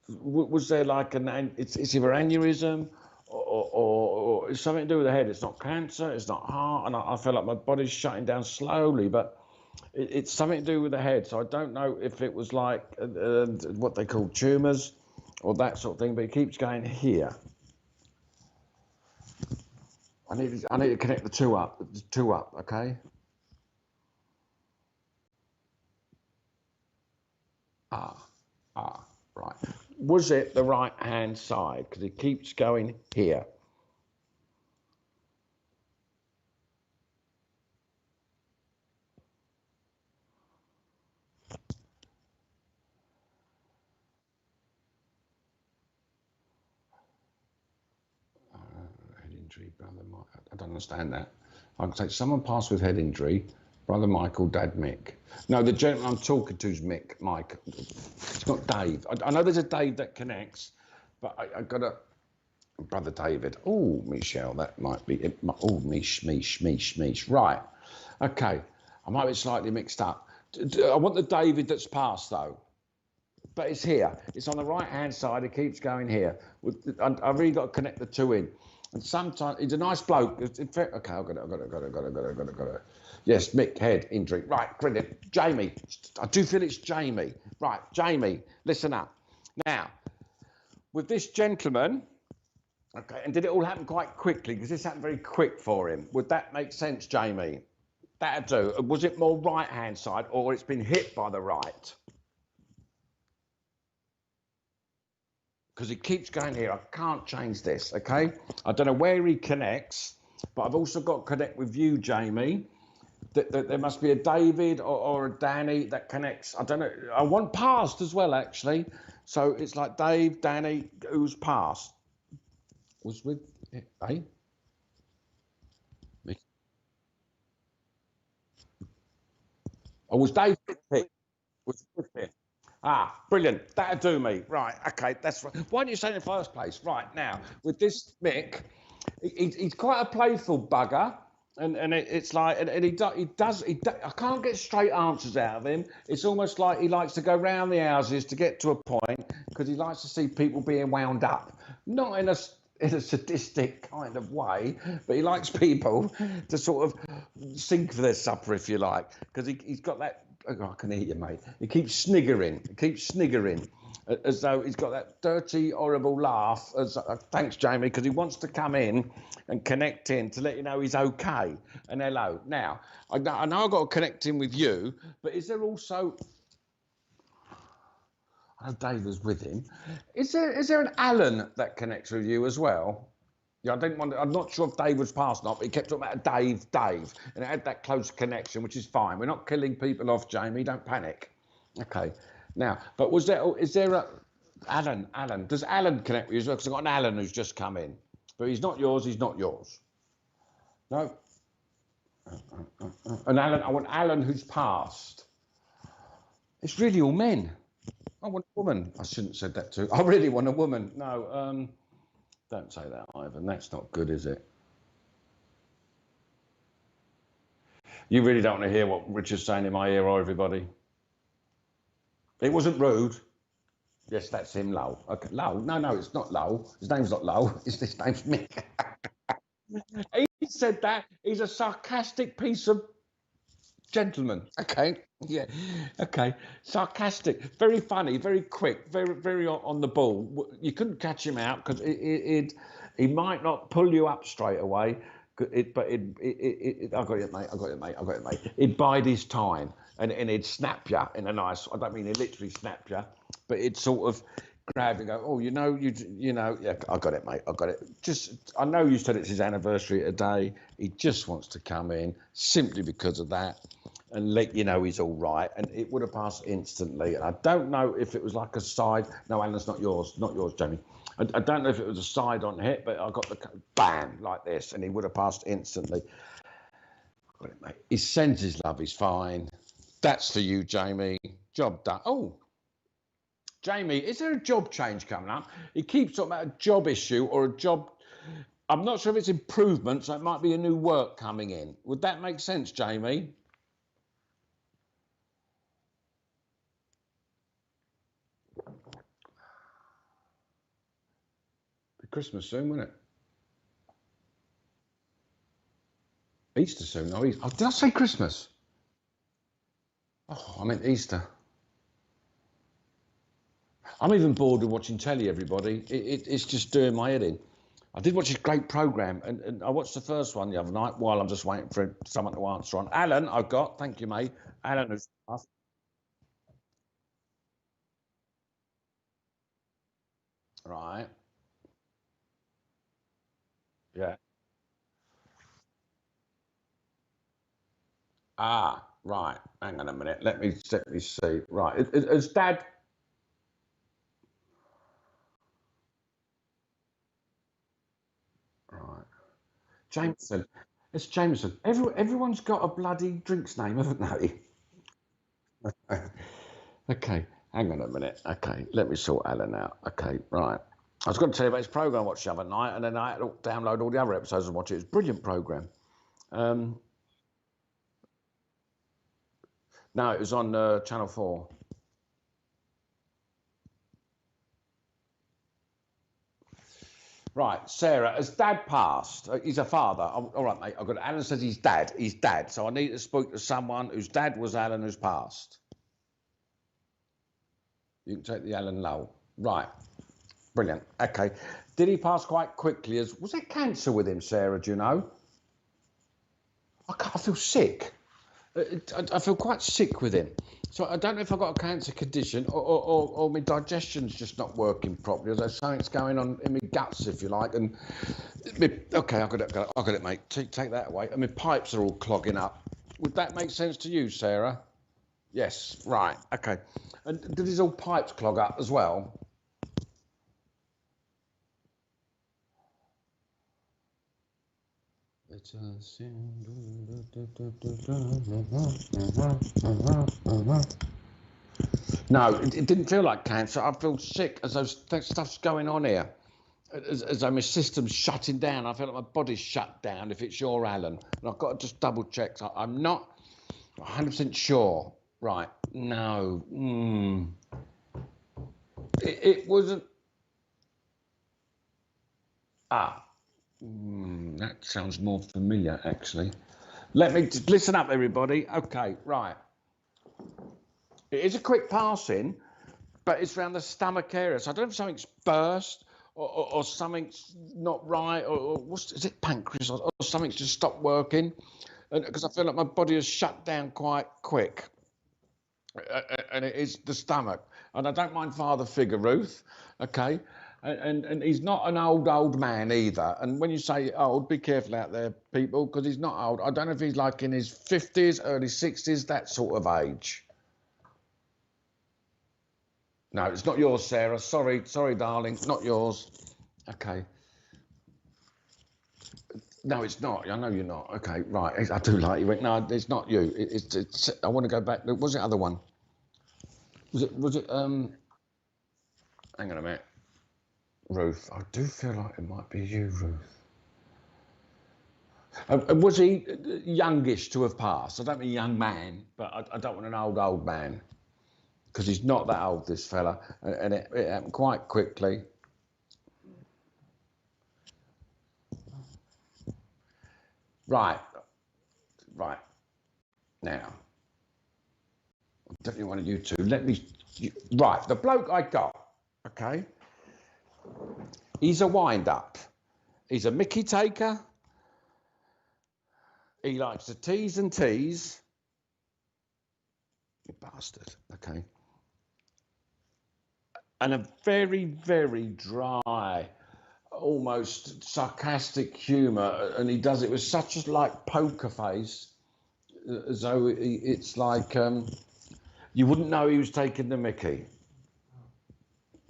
Was there like it's either aneurysm or it's something to do with the head? It's not cancer, it's not heart, and I feel like my body's shutting down slowly, but it's something to do with the head. So I don't know if it was like what they call tumours or that sort of thing, but it keeps going here. I need to connect the two up, okay? Right. Was it the right hand side? Because it keeps going here. Head injury, brother Mike. I don't understand that. I can say someone passed with head injury, brother Michael, dad Mick. No, the gentleman I'm talking to is Mike. It's not Dave. I know there's a Dave that connects, but I got a brother David. Oh, Michelle, that might be it. Oh, Mish. Right. Okay. I might be slightly mixed up. I want the David that's passed though. But it's here. It's on the right-hand side. It keeps going here. I've really got to connect the two in. And sometimes he's a nice bloke. Okay, I've got it. Yes, Mick, head injury. Right, brilliant. Jamie, I do feel it's Jamie. Right, Jamie, listen up. Now, with this gentleman, okay, and did it all happen quite quickly? Because this happened very quick for him. Would that make sense, Jamie? That'd do. Was it more right-hand side, or it's been hit by the right? Because it keeps going here. I can't change this, okay? I don't know where he connects, but I've also got to connect with you, Jamie. That there must be a David or a Danny that connects. I don't know. I want past as well, actually. So it's like Dave, Danny, who's past. Was with, eh? I was Dave picked. Was with him. Ah, brilliant. That'll do me. Right. Okay. That's right. Why didn't you say in the first place? Right now, with this Mick, he's quite a playful bugger. And it's like, and I can't get straight answers out of him. It's almost like he likes to go round the houses to get to a point because he likes to see people being wound up. Not in a sadistic kind of way, but he likes people to sort of sink for their supper, if you like, because he's got that. Oh, I can hear you, mate. He keeps sniggering. As though he's got that dirty, horrible laugh. Thanks, Jamie, because he wants to come in and connect in to let you know he's okay and hello. Now, I know I've got to connect in with you, but is there also? I know Dave was with him. Is there an Alan that connects with you as well? Yeah, I'm not sure if Dave was passed or not, but he kept talking about Dave, and it had that close connection, which is fine. We're not killing people off, Jamie. Don't panic. Okay. Now, but is there a Alan? Does Alan connect with you as well? Because I've got an Alan who's just come in, but he's not yours. He's not yours. No. And Alan, I want Alan who's passed. It's really all men. I want a woman. I shouldn't have said that too. I really want a woman. No. Don't say that, Ivan. That's not good, is it? You really don't want to hear what Richard's saying in my ear, or everybody. It wasn't rude. Yes, that's him, Lowell. Okay, Lowell. No, it's not Lowell. His name's not Lowell. His name's Mick. He said that. He's a sarcastic piece of gentleman. Okay. Yeah. Okay. Sarcastic. Very funny. Very quick. Very on the ball. You couldn't catch him out because he might not pull you up straight away. I got it, mate. He'd bide his time and he'd snap you in a nice. I don't mean he'd literally snap you, but he'd sort of grab and go, oh, you know, yeah, I got it, mate. I got it. I know you said it's his anniversary today. He just wants to come in simply because of that and let you know he's all right. And it would have passed instantly. And I don't know if it was like a side. No, Alan's not yours, Jamie. I don't know if it was a side on hit, but I got the bam like this, and he would have passed instantly. Got it, mate. He sends his love. He's fine. That's for you, Jamie. Job done. Oh. Jamie, is there a job change coming up? He keeps talking about a job issue or a job. I'm not sure if it's improvement, so it might be a new work coming in. Would that make sense, Jamie? Be Christmas soon, won't it? Easter soon. Oh, did I say Christmas? Oh, I meant Easter. I'm even bored of watching telly, everybody. It's just doing my head in. I did watch this great programme, and I watched the first one the other night while I'm just waiting for someone to answer on. Alan, I've got. Thank you, mate. Alan has asked. Right. Yeah. Ah, right. Hang on a minute. Let me see. Right. Is Dad... Right. Jameson. It's Jameson. Everyone's got a bloody drinks name, haven't they? Okay, hang on a minute. Okay, let me sort Alan out. Okay, right. I was going to tell you about his programme I watched the other night, and then I had to download all the other episodes and watch it. It's a brilliant programme. No, it was on Channel 4. Right, Sarah, has Dad passed? He's a father. All right, mate. I've got Alan says he's dad. He's dad. So I need to speak to someone whose dad was Alan who's passed. You can take the Alan Lowell. Right. Brilliant. Okay. Did he pass quite quickly? Was there cancer with him, Sarah? Do you know? I feel sick. I feel quite sick with him. So I don't know if I've got a cancer condition or my digestion's just not working properly. Or there's something's going on in my guts, if you like. And okay, I got it, mate. Take that away. And my pipes are all clogging up. Would that make sense to you, Sarah? Yes. Right. Okay. And did his all pipes clog up as well? It's a sin. No, it didn't feel like cancer. I feel sick as though that stuff's going on here. As though my system's shutting down. I feel like my body's shut down if it's your Alan. And I've got to just double check. So I'm not 100% sure. Right. No. It wasn't. That sounds more familiar, actually. Let me listen up, everybody. Okay, right. It is a quick passing, but it's around the stomach area. So I don't know if something's burst or something's not right, or is it pancreas or something's just stopped working? Because I feel like my body has shut down quite quick. And it is the stomach. And I don't mind father figure, Ruth, okay? And he's not an old man either. And when you say old, be careful out there, people, because he's not old. I don't know if he's like in his 50s, early 60s, that sort of age. No, it's not yours, Sarah. Sorry, darling, not yours. Okay. No, it's not. I know you're not. Okay, right. I do like you. Went, no, it's not you. It's. I want to go back. What was the other one? Was it? Hang on a minute. Ruth. I do feel like it might be you, Ruth. Was he youngish to have passed? I don't mean young man, but I don't want an old man. Because he's not that old, this fella, and it happened quite quickly. Right. Now, I definitely want you two. Right, the bloke I got, okay, he's a wind-up. He's a Mickey taker. He likes to tease and tease. You bastard, okay. And a very, very dry, almost sarcastic humour, and he does it with such a like poker face, as though it's like you wouldn't know he was taking the mickey.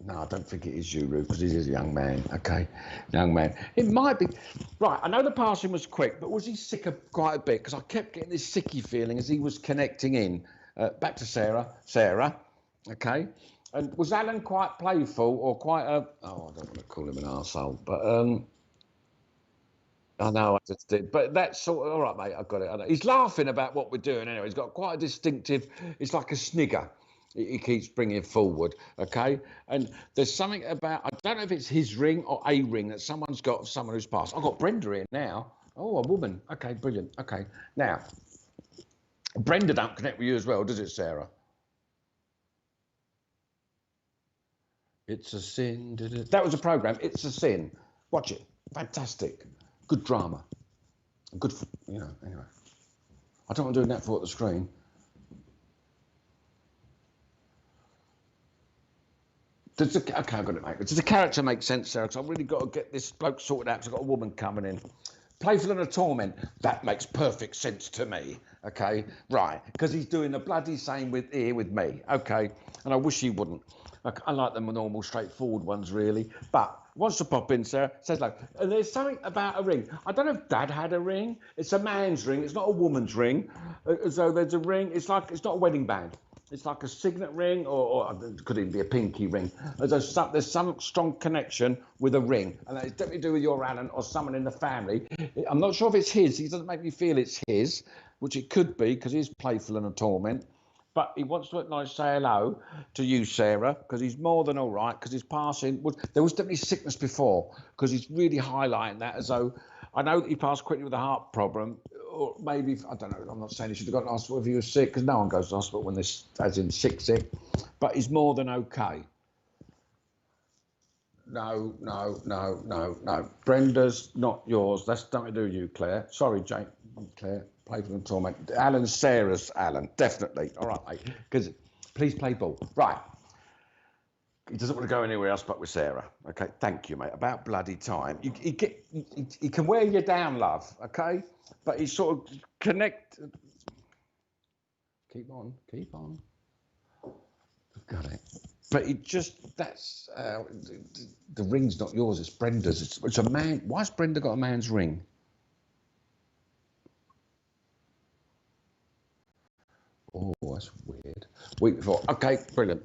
No, I don't think it is you, Ruth, because he is a young man. Okay, young man. It might be. Right, I know the passing was quick, but was he sick quite a bit? Because I kept getting this sicky feeling as he was connecting in. Back to Sarah. Okay. And was Alan quite playful or quite a... Oh, I don't want to call him an arsehole, but... I know, I just did. But that's sort of... All right, mate, I've got it. I know. He's laughing about what we're doing anyway. He's got quite a distinctive... It's like a snigger. He keeps bringing forward, okay? And there's something about... I don't know if it's his ring or a ring that someone's got of someone who's passed. I've got Brenda here now. Oh, a woman. Okay, brilliant. Okay, now... Brenda don't connect with you as well, does it, Sarah? It's a sin. That was a program. It's a sin. Watch it. Fantastic. Good drama. Good, anyway. I don't want to do that for the screen. Okay, I've got it, mate. Does the character make sense, Sarah? Because I've really got to get this bloke sorted out because I've got a woman coming in. Playful and a torment. That makes perfect sense to me. Okay, right. Because he's doing the bloody same with me. Okay, and I wish he wouldn't. I like the normal, straightforward ones, really. But wants to pop in, Sarah, says like, and there's something about a ring. I don't know if Dad had a ring. It's a man's ring. It's not a woman's ring. So there's a ring. It's like, it's not a wedding band. It's like a signet ring, or it could even be a pinky ring. There's some strong connection with a ring. And it's definitely to do with your Alan or someone in the family. I'm not sure if it's his. He doesn't make me feel it's his, which it could be because he's playful and a torment. But he wants to acknowledge, say hello to you, Sarah, because he's more than all right, because his passing there was definitely sickness before, because he's really highlighting that as though, I know that he passed quickly with a heart problem, or maybe, I don't know, I'm not saying he should have gone to hospital if he was sick, because no one goes to hospital when this, as in sick, but he's more than okay. No. Brenda's not yours. That's nothing to do with you, Claire. Sorry, Jane. Claire, playful and torment. Alan, Sarah's Alan, definitely. All right, mate. Because please play ball. Right. He doesn't want to go anywhere else but with Sarah. Okay, thank you, mate. About bloody time. He can wear you down, love. Okay, but he sort of connect. Keep on. Got it. But it just, that's, the ring's not yours, it's Brenda's. It's a man. Why's Brenda got a man's ring? Oh, that's weird. Week before. Okay, brilliant.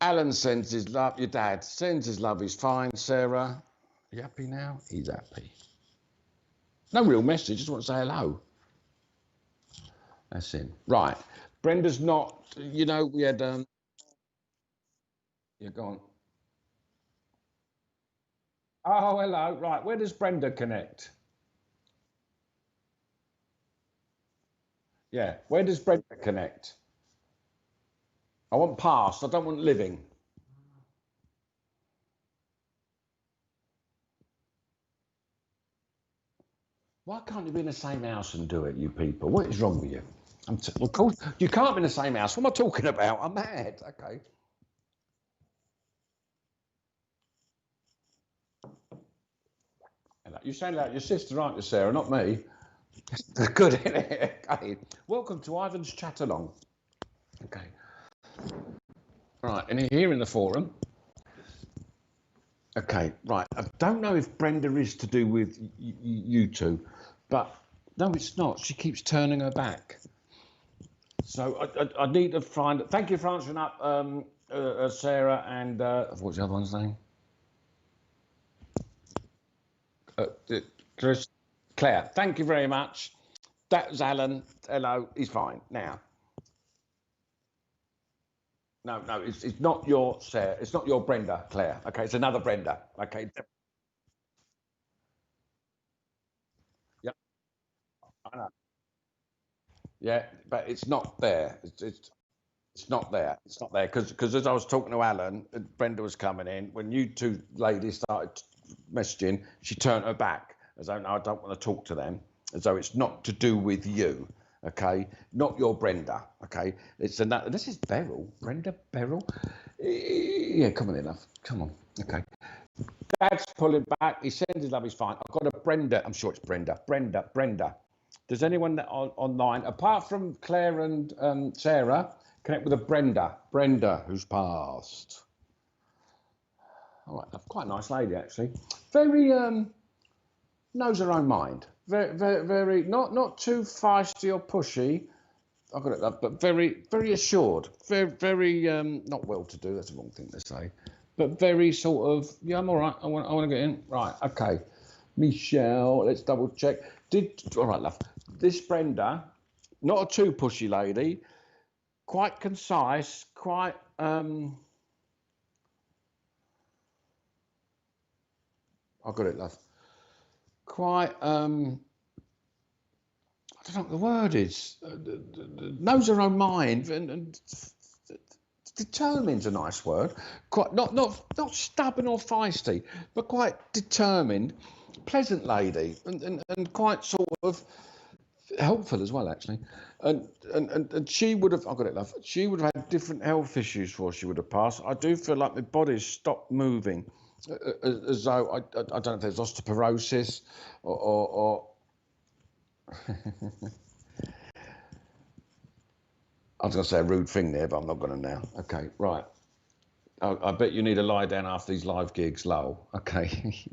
Alan sends his love. Your dad sends his love. He's fine. Sarah, you happy now? He's happy. No real message. Just want to say hello. That's him. Right. Brenda's not. You know, we had. You're gone. Oh, hello. Right. Where does Brenda connect? Yeah. Where does Brenda connect? I want past. I don't want living. Why can't you be in the same house and do it, you people? What is wrong with you? Well, of course, you can't be in the same house. What am I talking about? I'm mad. Okay. You sound like your sister, aren't you, Sarah? Not me. Good, isn't it? Okay. Welcome to Ivan's Chat Along. Okay. Right, and here in the forum. Okay, right. I don't know if Brenda is to do with you two, but no, it's not. She keeps turning her back. So I need to find. Thank you for answering up, Sarah, and what's the other one's name? Claire. Thank you very much. That was Alan. Hello. He's fine now. No, it's not your Sarah. It's not your Brenda, Claire. Okay, it's another Brenda. Okay. Yeah, I know. Yeah, but it's not there. It's not there. It's not there because as I was talking to Alan, Brenda was coming in. When you two ladies started messaging, she turned her back as though no, I don't want to talk to them. As though it's not to do with you. Okay, not your Brenda. Okay, it's another. This is Beryl. Brenda Beryl. Yeah, come on, enough. Come on. Okay. Dad's pulling back. He sends his love. He's fine. I've got a Brenda. I'm sure it's Brenda. Brenda. Does anyone online, apart from Claire and Sarah, connect with a Brenda? Brenda, who's passed. All right, quite a nice lady actually. Very knows her own mind. Very not too feisty or pushy. I've got it, but very assured. Very not well-to-do. That's the wrong thing to say. But very sort of, yeah, I'm all right. I want to get in. Right, okay. Michelle, let's double check. All right, love. This Brenda, not a too pushy lady, quite concise, quite I've got it, love. Quite I don't know what the word is. Knows her own mind and determined's a nice word. Quite not stubborn or feisty, but quite determined, pleasant lady, and quite sort of helpful as well, actually. And she would have, I've got it, love. She would have had different health issues before she would have passed. I do feel like my body's stopped moving, as though I don't know if there's osteoporosis or I was going to say a rude thing there, but I'm not going to now. Okay, right. I bet you need to lie down after these live gigs, lol. Okay.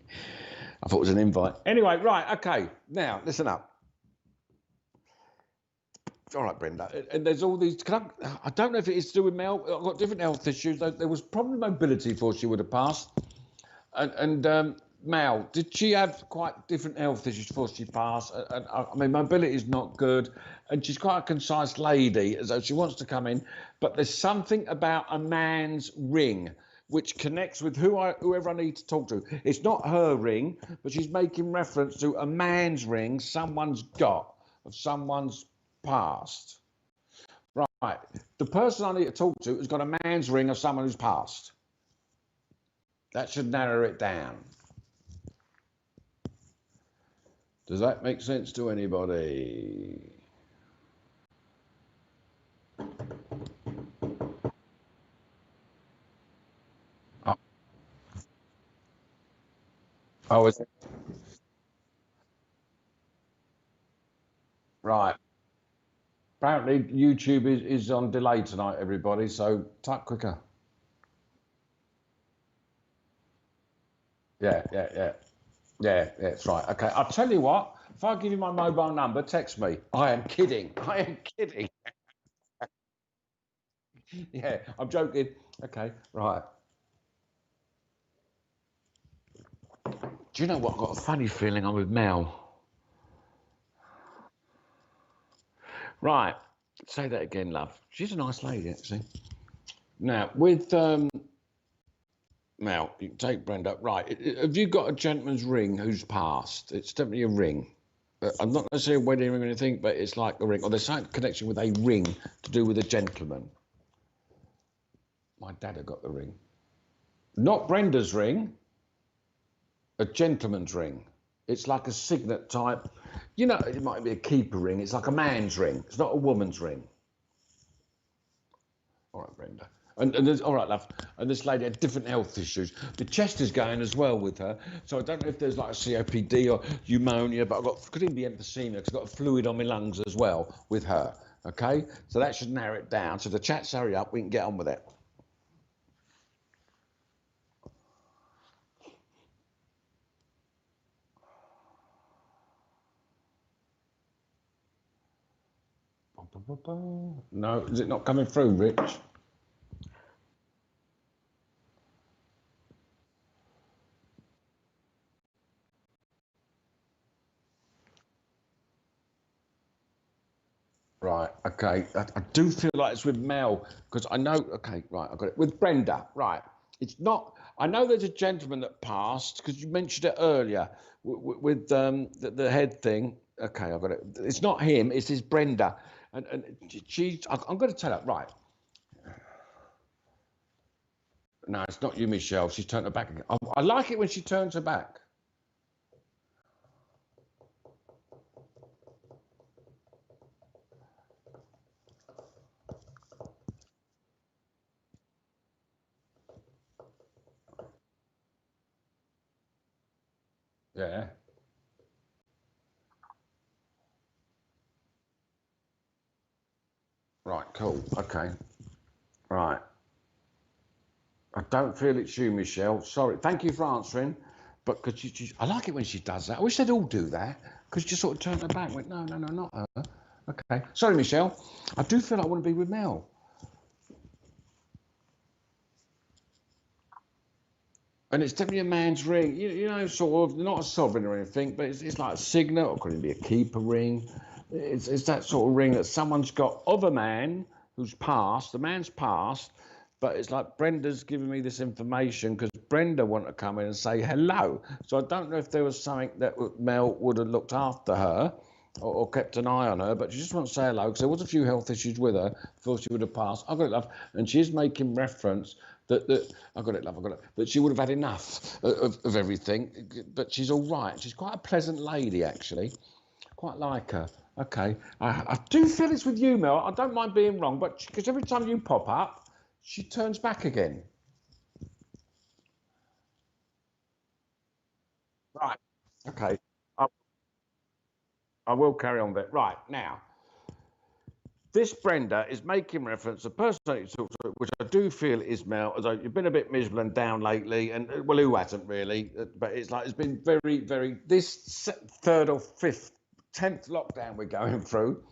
I thought it was an invite. Anyway, right, okay. Now, listen up. All right, Brenda. And there's all these. I don't know if it is to do with Mel. I've got different health issues. There was probably mobility before she would have passed. And Mel, did she have quite different health issues before she passed? And I mean, mobility is not good. And she's quite a concise lady, as though she wants to come in. But there's something about a man's ring which connects with whoever I need to talk to. It's not her ring, but she's making reference to a man's ring someone's got of someone's past. Right. The person I need to talk to has got a man's ring of someone who's passed. That should narrow it down. Does that make sense to anybody? Oh, is it? Right. Apparently YouTube is on delay tonight, everybody, so type quicker. Yeah, that's right. Okay, I'll tell you what, If I give you my mobile number, text me. I am kidding. I am kidding. Yeah, I'm joking. Okay, right. Do you know what? I've got a funny feeling I'm with Mel. Right. Say that again, love. She's a nice lady, actually. Now, with Mel, you can take Brenda. Right. Have you got a gentleman's ring who's passed? It's definitely a ring. I'm not necessarily a wedding ring or anything, but it's like a ring. Or there's some connection with a ring to do with a gentleman. My dad had got the ring. Not Brenda's ring, a gentleman's ring. It's like a signet type. You know, it might be a keeper ring. It's like a man's ring. It's not a woman's ring. All right, Brenda. And there's, all right, love. And this lady had different health issues. The chest is going as well with her. So I don't know if there's like a COPD or pneumonia, but could even be emphysema because I've got a fluid on my lungs as well with her. Okay? So that should narrow it down. So the chat's hurry up, we can get on with it. No, is it not coming through, Rich? Right, okay. I do feel like it's with Mel because I know, okay, right, I got it. With Brenda, right. It's not, I know there's a gentleman that passed because you mentioned it earlier with the head thing. Okay, I got it. It's not him, it's his Brenda. And I'm going to tell her, right. No, it's not you, Michelle. She's turned her back again. I like it when she turns her back. Yeah. Right, cool. Okay. Right. I don't feel it's you, Michelle. Sorry. Thank you for answering. But because I like it when she does that. I wish they'd all do that because she just sort of turned her back and went, no, no, no, not her. Okay. Sorry, Michelle. I do feel like I want to be with Mel. And it's definitely a man's ring. You know, sort of, not a sovereign or anything, but it's like a signet or could it be a keeper ring? It's that sort of ring that someone's got of a man who's passed. The man's passed, but it's like Brenda's giving me this information because Brenda wanted to come in and say hello. So I don't know if there was something that Mel would have looked after her or kept an eye on her, but she just wants to say hello because there was a few health issues with her before she would have passed. I got it, love. And she's making reference that I got it, love, I got it. That she would have had enough of everything, but she's all right. She's quite a pleasant lady, actually. Quite like her. Okay. I do feel it's with you, Mel. I don't mind being wrong, but because every time you pop up, she turns back again. Right. Okay. I, I will carry on with it. Right. Now, this Brenda is making reference to personality disorder, which I do feel is Mel, as though you've been a bit miserable and down lately, and well, who hasn't really? But it's like it's been very, very. This third or fifth, 10th lockdown we're going through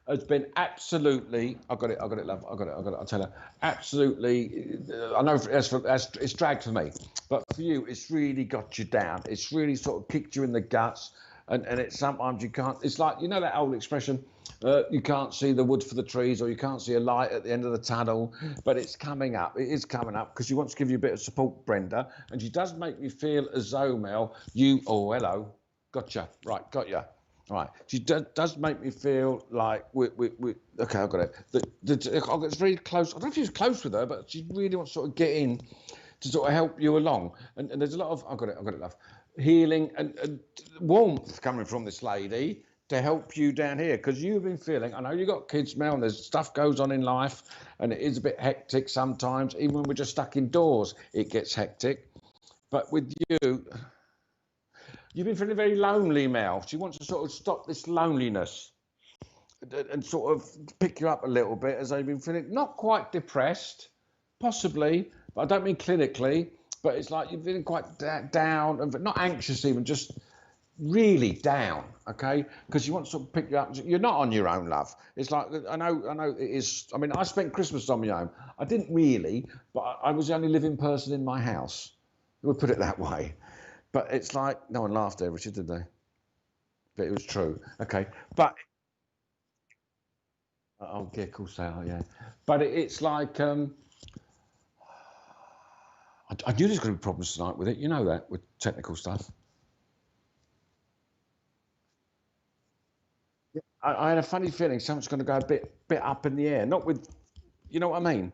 has been absolutely. I got it, love. I got it. I'll tell her absolutely. I know it's dragged for me, but for you, it's really got you down. It's really sort of kicked you in the guts, and it's sometimes you can't. It's like you know that old expression. You can't see the wood for the trees, or you can't see a light at the end of the tunnel, but it's coming up. It is coming up because she wants to give you a bit of support, Brenda, and she does make me feel as though, Mel, oh, hello, gotcha, right, got you. Right, she does make me feel like okay, I've got it. It's very close. I don't know if she's close with her, but she really wants to sort of get in to sort of help you along. And there's a lot of, I've got it, love, healing and warmth coming from this lady to help you down here because you've been feeling, I know you've got kids, Mel, and there's stuff goes on in life and it is a bit hectic sometimes. Even when we're just stuck indoors, it gets hectic. But with you, you've been feeling very lonely, Mel. She wants to sort of stop this loneliness and sort of pick you up a little bit as they've been feeling not quite depressed, possibly, but I don't mean clinically, but it's like you're feeling quite down and not anxious even, just really down, okay? Because you want to sort of pick you up. You're not on your own, love. It's like, I know it is. I mean, I spent Christmas on my own. I didn't really, but I was the only living person in my house. We'll put it that way. But it's like, no one laughed there, Richard, did they? But it was true. Okay. But, oh, yeah, of course they are, yeah. But it's like, I knew there's going to be problems tonight with it. You know that, with technical stuff. I had a funny feeling something's going to go a bit up in the air. Not with, you know what I mean?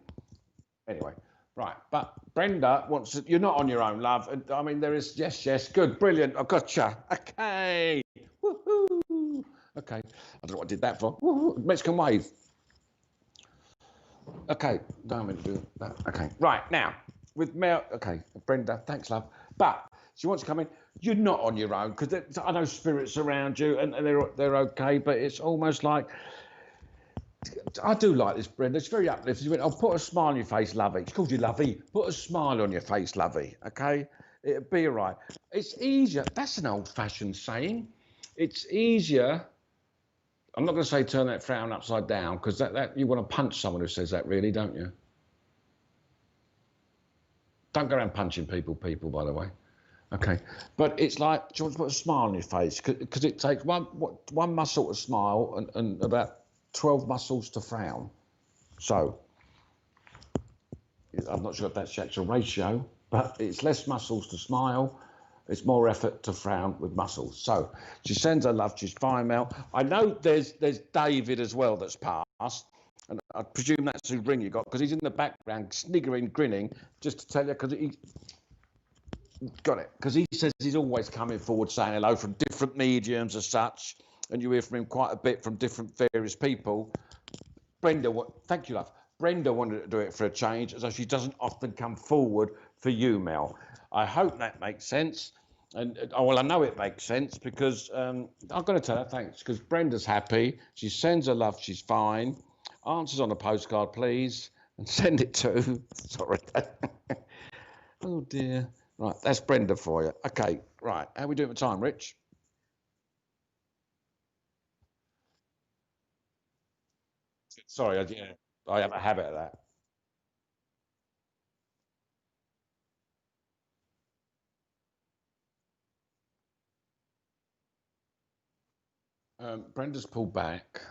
Anyway, right. But Brenda wants to, you're not on your own, love. And I mean, there is, yes, good, brilliant. I gotcha. Okay. Woohoo. Okay. I don't know what I did that for. Woohoo. Mexican wave. Okay. No, I'm going to do that. Okay. Right. Now, with Mel, okay. Brenda, thanks, love. But she wants to come in. You're not on your own because I know spirits around you and they're okay, but it's almost like, I do like this, Brenda. It's very uplifting. She went, "Oh, put a smile on your face, lovey." She called you lovey. Put a smile on your face, lovey. Okay? It'll be all right. It's easier. That's an old-fashioned saying. It's easier. I'm not going to say turn that frown upside down because that you want to punch someone who says that, really, don't you? Don't go around punching people, by the way. Okay, but it's like, do you want to put a smile on your face? Because it takes one muscle to smile and about 12 muscles to frown. So, I'm not sure if that's the actual ratio, but it's less muscles to smile. It's more effort to frown with muscles. So, she sends her love. She's fine, Mel. I know there's David as well that's passed. And I presume that's whose ring you got, because he's in the background, sniggering, grinning, just to tell you, because he... Got it, because he says he's always coming forward saying hello from different mediums as such, and you hear from him quite a bit from different various people. Brenda, thank you, love. Brenda wanted to do it for a change, as though she doesn't often come forward for you, Mel. I hope that makes sense. And well, I know it makes sense because I'm going to tell her thanks, because Brenda's happy. She sends her love. She's fine. Answers on a postcard, please, and send it to. Sorry. Oh dear. Right, that's Brenda for you. Okay, right. How are we doing with time, Rich? Sorry, I have a habit of that. Brenda's pulled back.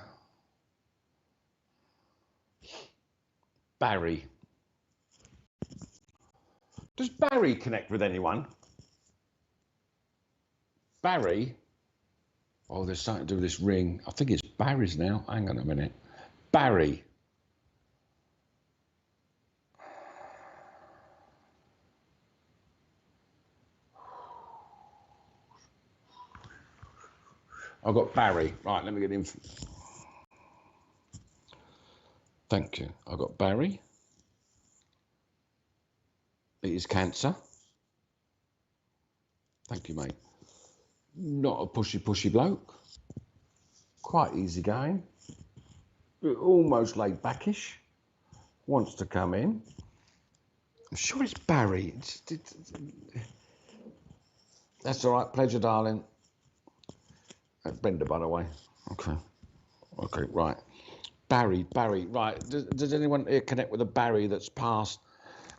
Barry. Does Barry connect with anyone? Barry? Oh, there's something to do with this ring. I think it's Barry's now. Hang on a minute. Barry. I've got Barry. Right, let me get him. Thank you. I've got Barry. It is cancer. Thank you, mate. Not a pushy bloke. Quite easy going. Almost laid backish. Wants to come in. I'm sure it's Barry. That's all right. Pleasure, darling. Brenda, by the way. Okay. Okay, right. Barry, right. Does anyone here connect with a Barry that's passed?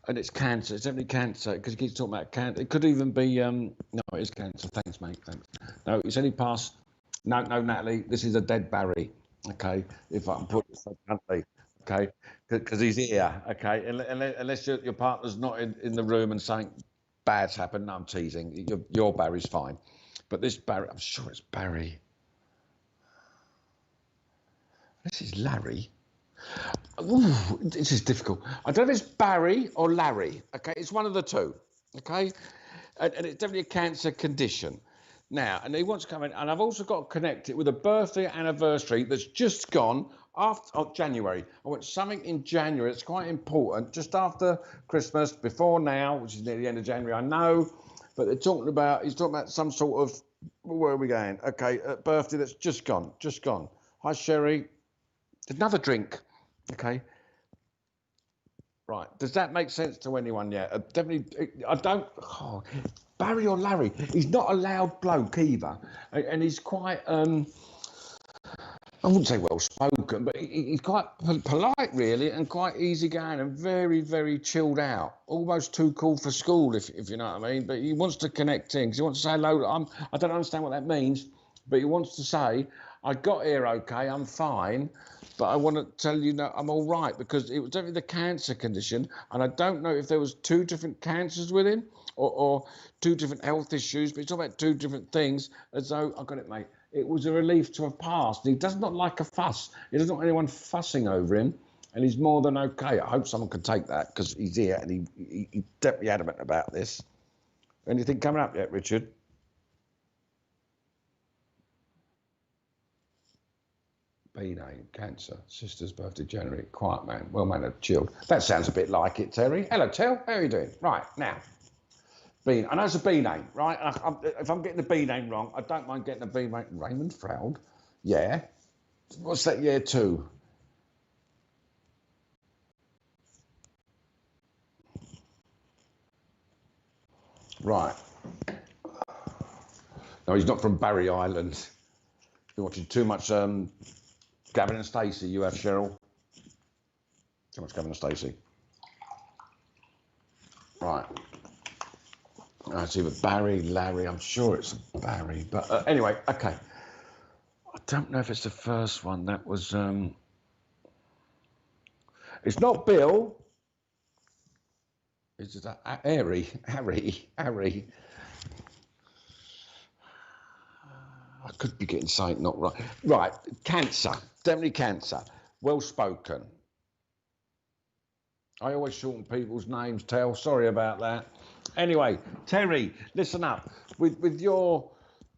And it's cancer. It's definitely cancer because he keeps talking about cancer. It could even be, no, it is cancer. Thanks, mate. Thanks. No, it's only passed. No, Natalie, this is a dead Barry. Okay, if I can put it so bluntly. Okay, because he's here. Okay, unless your partner's not in the room and something bad's happened. No, I'm teasing. Your Barry's fine, but this Barry, I'm sure it's Barry. This is Larry. Ooh, this is difficult. I don't know if it's Barry or Larry. Okay, it's one of the two. Okay, and it's definitely a cancer condition. Now, and he wants to come in, and I've also got to connect it with a birthday anniversary that's just gone after January. I want something in January. It's quite important, just after Christmas, before now, which is near the end of January. I know, but he's talking about some sort of, where are we going? Okay, birthday that's just gone. Hi, Sherry. Another drink. Okay. Right. Does that make sense to anyone yet? Definitely. I don't. Oh, Barry or Larry. He's not a loud bloke either, and he's quite. I wouldn't say well spoken, but he's quite polite, really, and quite easygoing and very, very chilled out. Almost too cool for school, if you know what I mean. But he wants to connect things. He wants to say hello. I don't understand what that means, but he wants to say, I got here okay, I'm fine, but I want to tell you that I'm all right, because it was definitely the cancer condition, and I don't know if there was 2 different cancers with him or 2 different health issues, but it's all about 2 different things, as though, I got it, mate. It was a relief to have passed. He does not like a fuss. He doesn't want anyone fussing over him, and he's more than okay. I hope someone can take that, because he's here and he's definitely adamant about this. Anything coming up yet, Richard? B-name, cancer, sister's birthday, January, quiet man, well-mannered, chilled. That sounds a bit like it, Terry. Hello, Tel, how are you doing? Right, now, B, I know it's a B name, right? If I'm getting the B name wrong, I don't mind getting the B name. Raymond Froud, yeah. What's that year 2? Right. No, he's not from Barry Island. You're watching too much Gavin and Stacey, you have, Cheryl. Too much Gavin and Stacey. Right. I see with Barry, Larry, I'm sure it's Barry. But anyway, okay. I don't know if it's the first one. That was... it's not Bill. It's just Harry. I could be getting something not right. Right, cancer, definitely cancer. Well spoken. I always shorten people's names, Tel. Sorry about that. Anyway, Terry, listen up. With your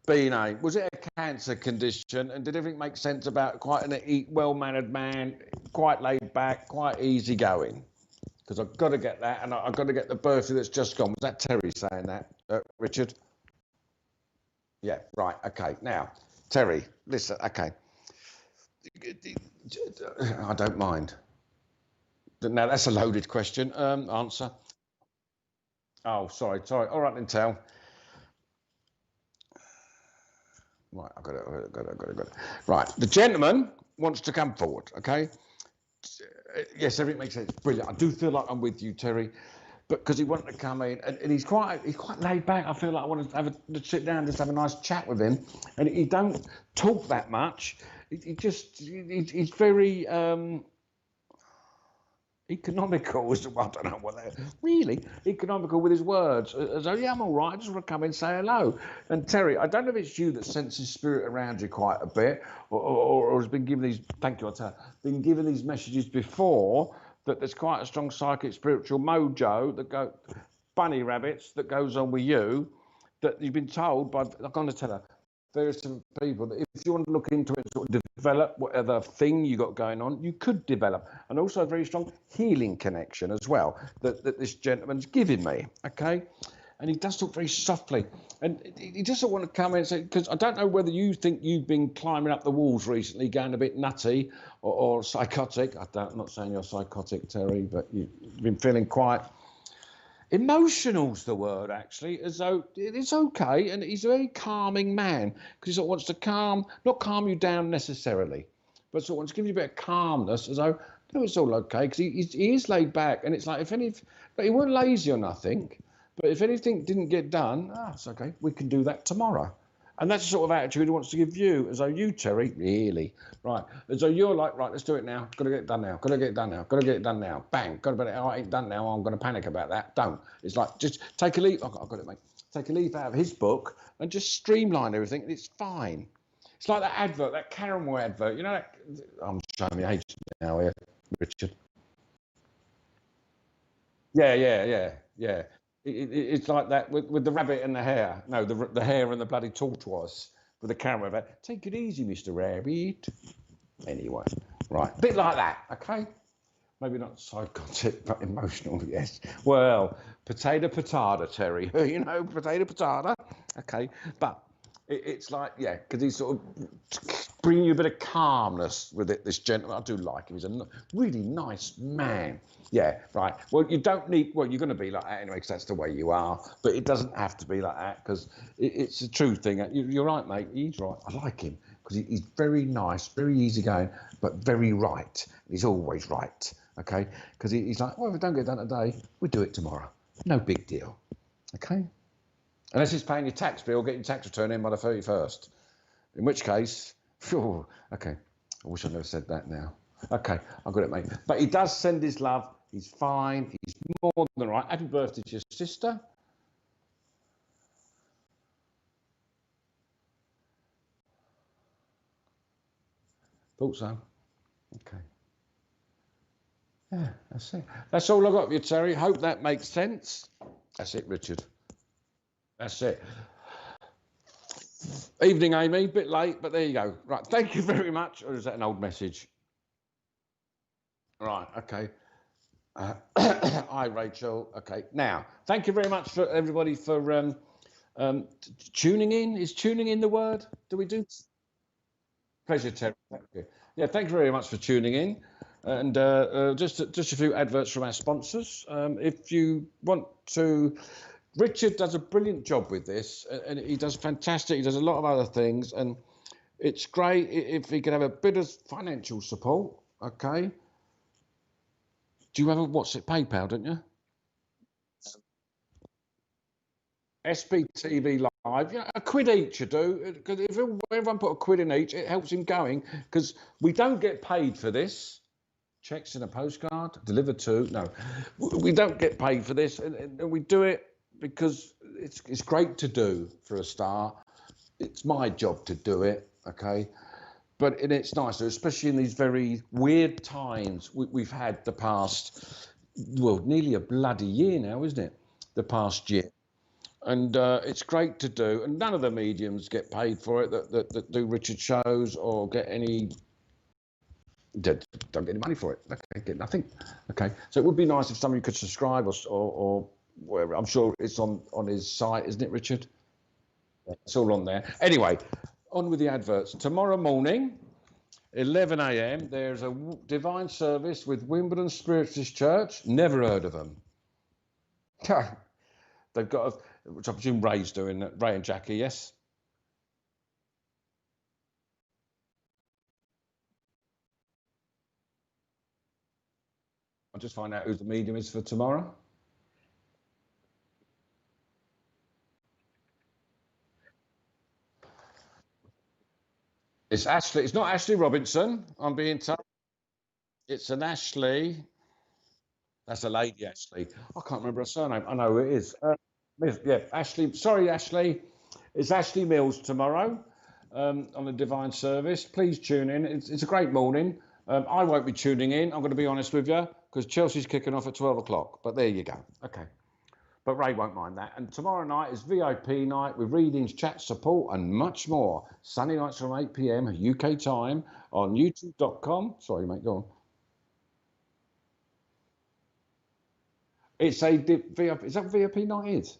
B name, was it a cancer condition? And did everything make sense about quite an well-mannered man, quite laid back, quite easygoing? Because I've got to get that, and I've got to get the birthday that's just gone. Was that Terry saying that, Richard? Yeah, right, okay. Now, Terry, listen, okay. I don't mind. Now, that's a loaded question. Answer. Oh, sorry. All right, then, Tel. Right, I got it. Right, the gentleman wants to come forward, okay? Yes, everything makes sense. Brilliant. I do feel like I'm with you, Terry, but because he wanted to come in, and he's quite laid back. I feel like I want to sit down and just have a nice chat with him, and he don't talk that much. He's very economical. I don't know what that really economical with his words. As yeah, I'm all right. I just want to come in and say hello. And Terry, I don't know if it's you that senses spirit around you quite a bit, or has been given these. Thank you, been given these messages before, that there's quite a strong psychic spiritual mojo that go bunny rabbits that goes on with you, that you've been told by. I'm going to tell her. There's some people that if you want to look into it, sort of develop whatever thing you got going on, you could develop. And also a very strong healing connection as well that this gentleman's giving me, okay? And he does talk very softly. And he doesn't want to come in and say, because I don't know whether you think you've been climbing up the walls recently, going a bit nutty or psychotic. I'm not saying you're psychotic, Terry, but you've been feeling quite... Emotional's the word, actually, as though it's okay, and he's a very calming man, because he sort of wants to not calm you down necessarily, but sort of wants to give you a bit of calmness, as though, no, it's all okay, because he is laid back, and it's like, but he weren't lazy or nothing, but if anything didn't get done, it's okay, we can do that tomorrow. And that's the sort of attitude he wants to give you, as though you, Terry, really, right, as though you're like, right, let's do it now, got to get it done now, bang, got to get it, oh, it ain't done now, I'm going to panic about that, don't. It's like, just take a leaf, I've got it, mate, take a leaf out of his book and just streamline everything, and it's fine. It's like that advert, that caramel advert, you know, I'm showing my age now here, Richard. Yeah. It's like that with the rabbit and the hare. No, the hare and the bloody tortoise with the camera. About, take it easy, Mr. Rabbit. Anyway, right, bit like that, okay? Maybe not psychotic, but emotional, yes. Well, potato, Terry. You know, potato. Okay, but It's like, yeah, because he's sort of bringing you a bit of calmness with it, this gentleman. I do like him. He's a really nice man. Yeah, right. Well, you don't need, well, you're going to be like that anyway, because that's the way you are. But it doesn't have to be like that, because it's a true thing. You're right, mate. He's right. I like him, because he's very nice, very easygoing, but very right. He's always right, okay? Because he's like, well, if it don't get done today, we do it tomorrow. No big deal, okay? Unless he's paying your tax bill, getting tax return in by the 31st. In which case, phew, okay. I wish I'd never said that now. Okay, I've got it, mate. But he does send his love. He's fine. He's more than right. Happy birthday to your sister. Thought so. Okay. Yeah, that's it. That's all I got for you, Terry. Hope that makes sense. That's it, Richard. That's it. Evening, Amy. Bit late, but there you go. Right. Thank you very much. Or is that an old message? Right. Okay. Hi, Rachel. Okay. Now, thank you very much for everybody for tuning in. Is tuning in the word? Do we do? Pleasure, Terry. Thank you. Yeah, thank you very much for tuning in. And just a few adverts from our sponsors. If you want to, Richard does a brilliant job with this, and he does fantastic. He does a lot of other things, and it's great if he can have a bit of financial support. Okay. Do you have a what's it PayPal, don't you? SBTV Live, yeah, a quid each you do, because if everyone put a quid in each, it helps him going, because we don't get paid for this. Checks in a postcard, delivered to, no, we don't get paid for this, and we do it because it's great to do for a star. It's my job to do it, okay? But it's nice, especially in these very weird times we've had the past, well, nearly a bloody year now, isn't it? The past year. And it's great to do, and none of the mediums get paid for it that do Richard shows or get any, don't get any money for it. Okay, get nothing. Okay, so it would be nice if somebody could subscribe or wherever. I'm sure it's on his site, isn't it, Richard? It's all on there. Anyway, on with the adverts. Tomorrow morning, 11 a.m., there's a divine service with Wimbledon Spiritualist Church. Never heard of them. They've got a, which I presume Ray's doing, Ray and Jackie, yes? I'll just find out who the medium is for tomorrow. It's Ashley. It's not Ashley Robinson, I'm being told. It's an Ashley. That's a lady, Ashley. I can't remember her surname. I know who it is. Yeah, Ashley. Sorry, Ashley. It's Ashley Mills tomorrow on the Divine Service. Please tune in. It's a great morning. I won't be tuning in, I'm going to be honest with you, because Chelsea's kicking off at 12 o'clock. But there you go. Okay. But Ray won't mind that. And tomorrow night is VIP night with readings, chat, support, and much more. Sunday nights from 8 p.m. UK time on youtube.com. Sorry, mate, go on. It's a VIP. Is that what VIP night is?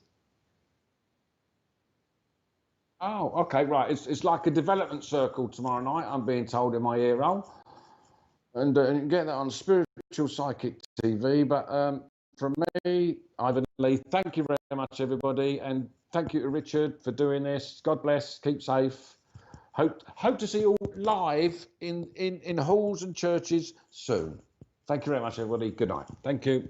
Oh, okay, right. It's like a development circle tomorrow night, I'm being told in my ear roll. And you can get that on Spiritual Psychic TV. But from me, Ivan Lee, thank you very much, everybody. And thank you to Richard for doing this. God bless. Keep safe. Hope to see you all live in halls and churches soon. Thank you very much, everybody. Good night. Thank you.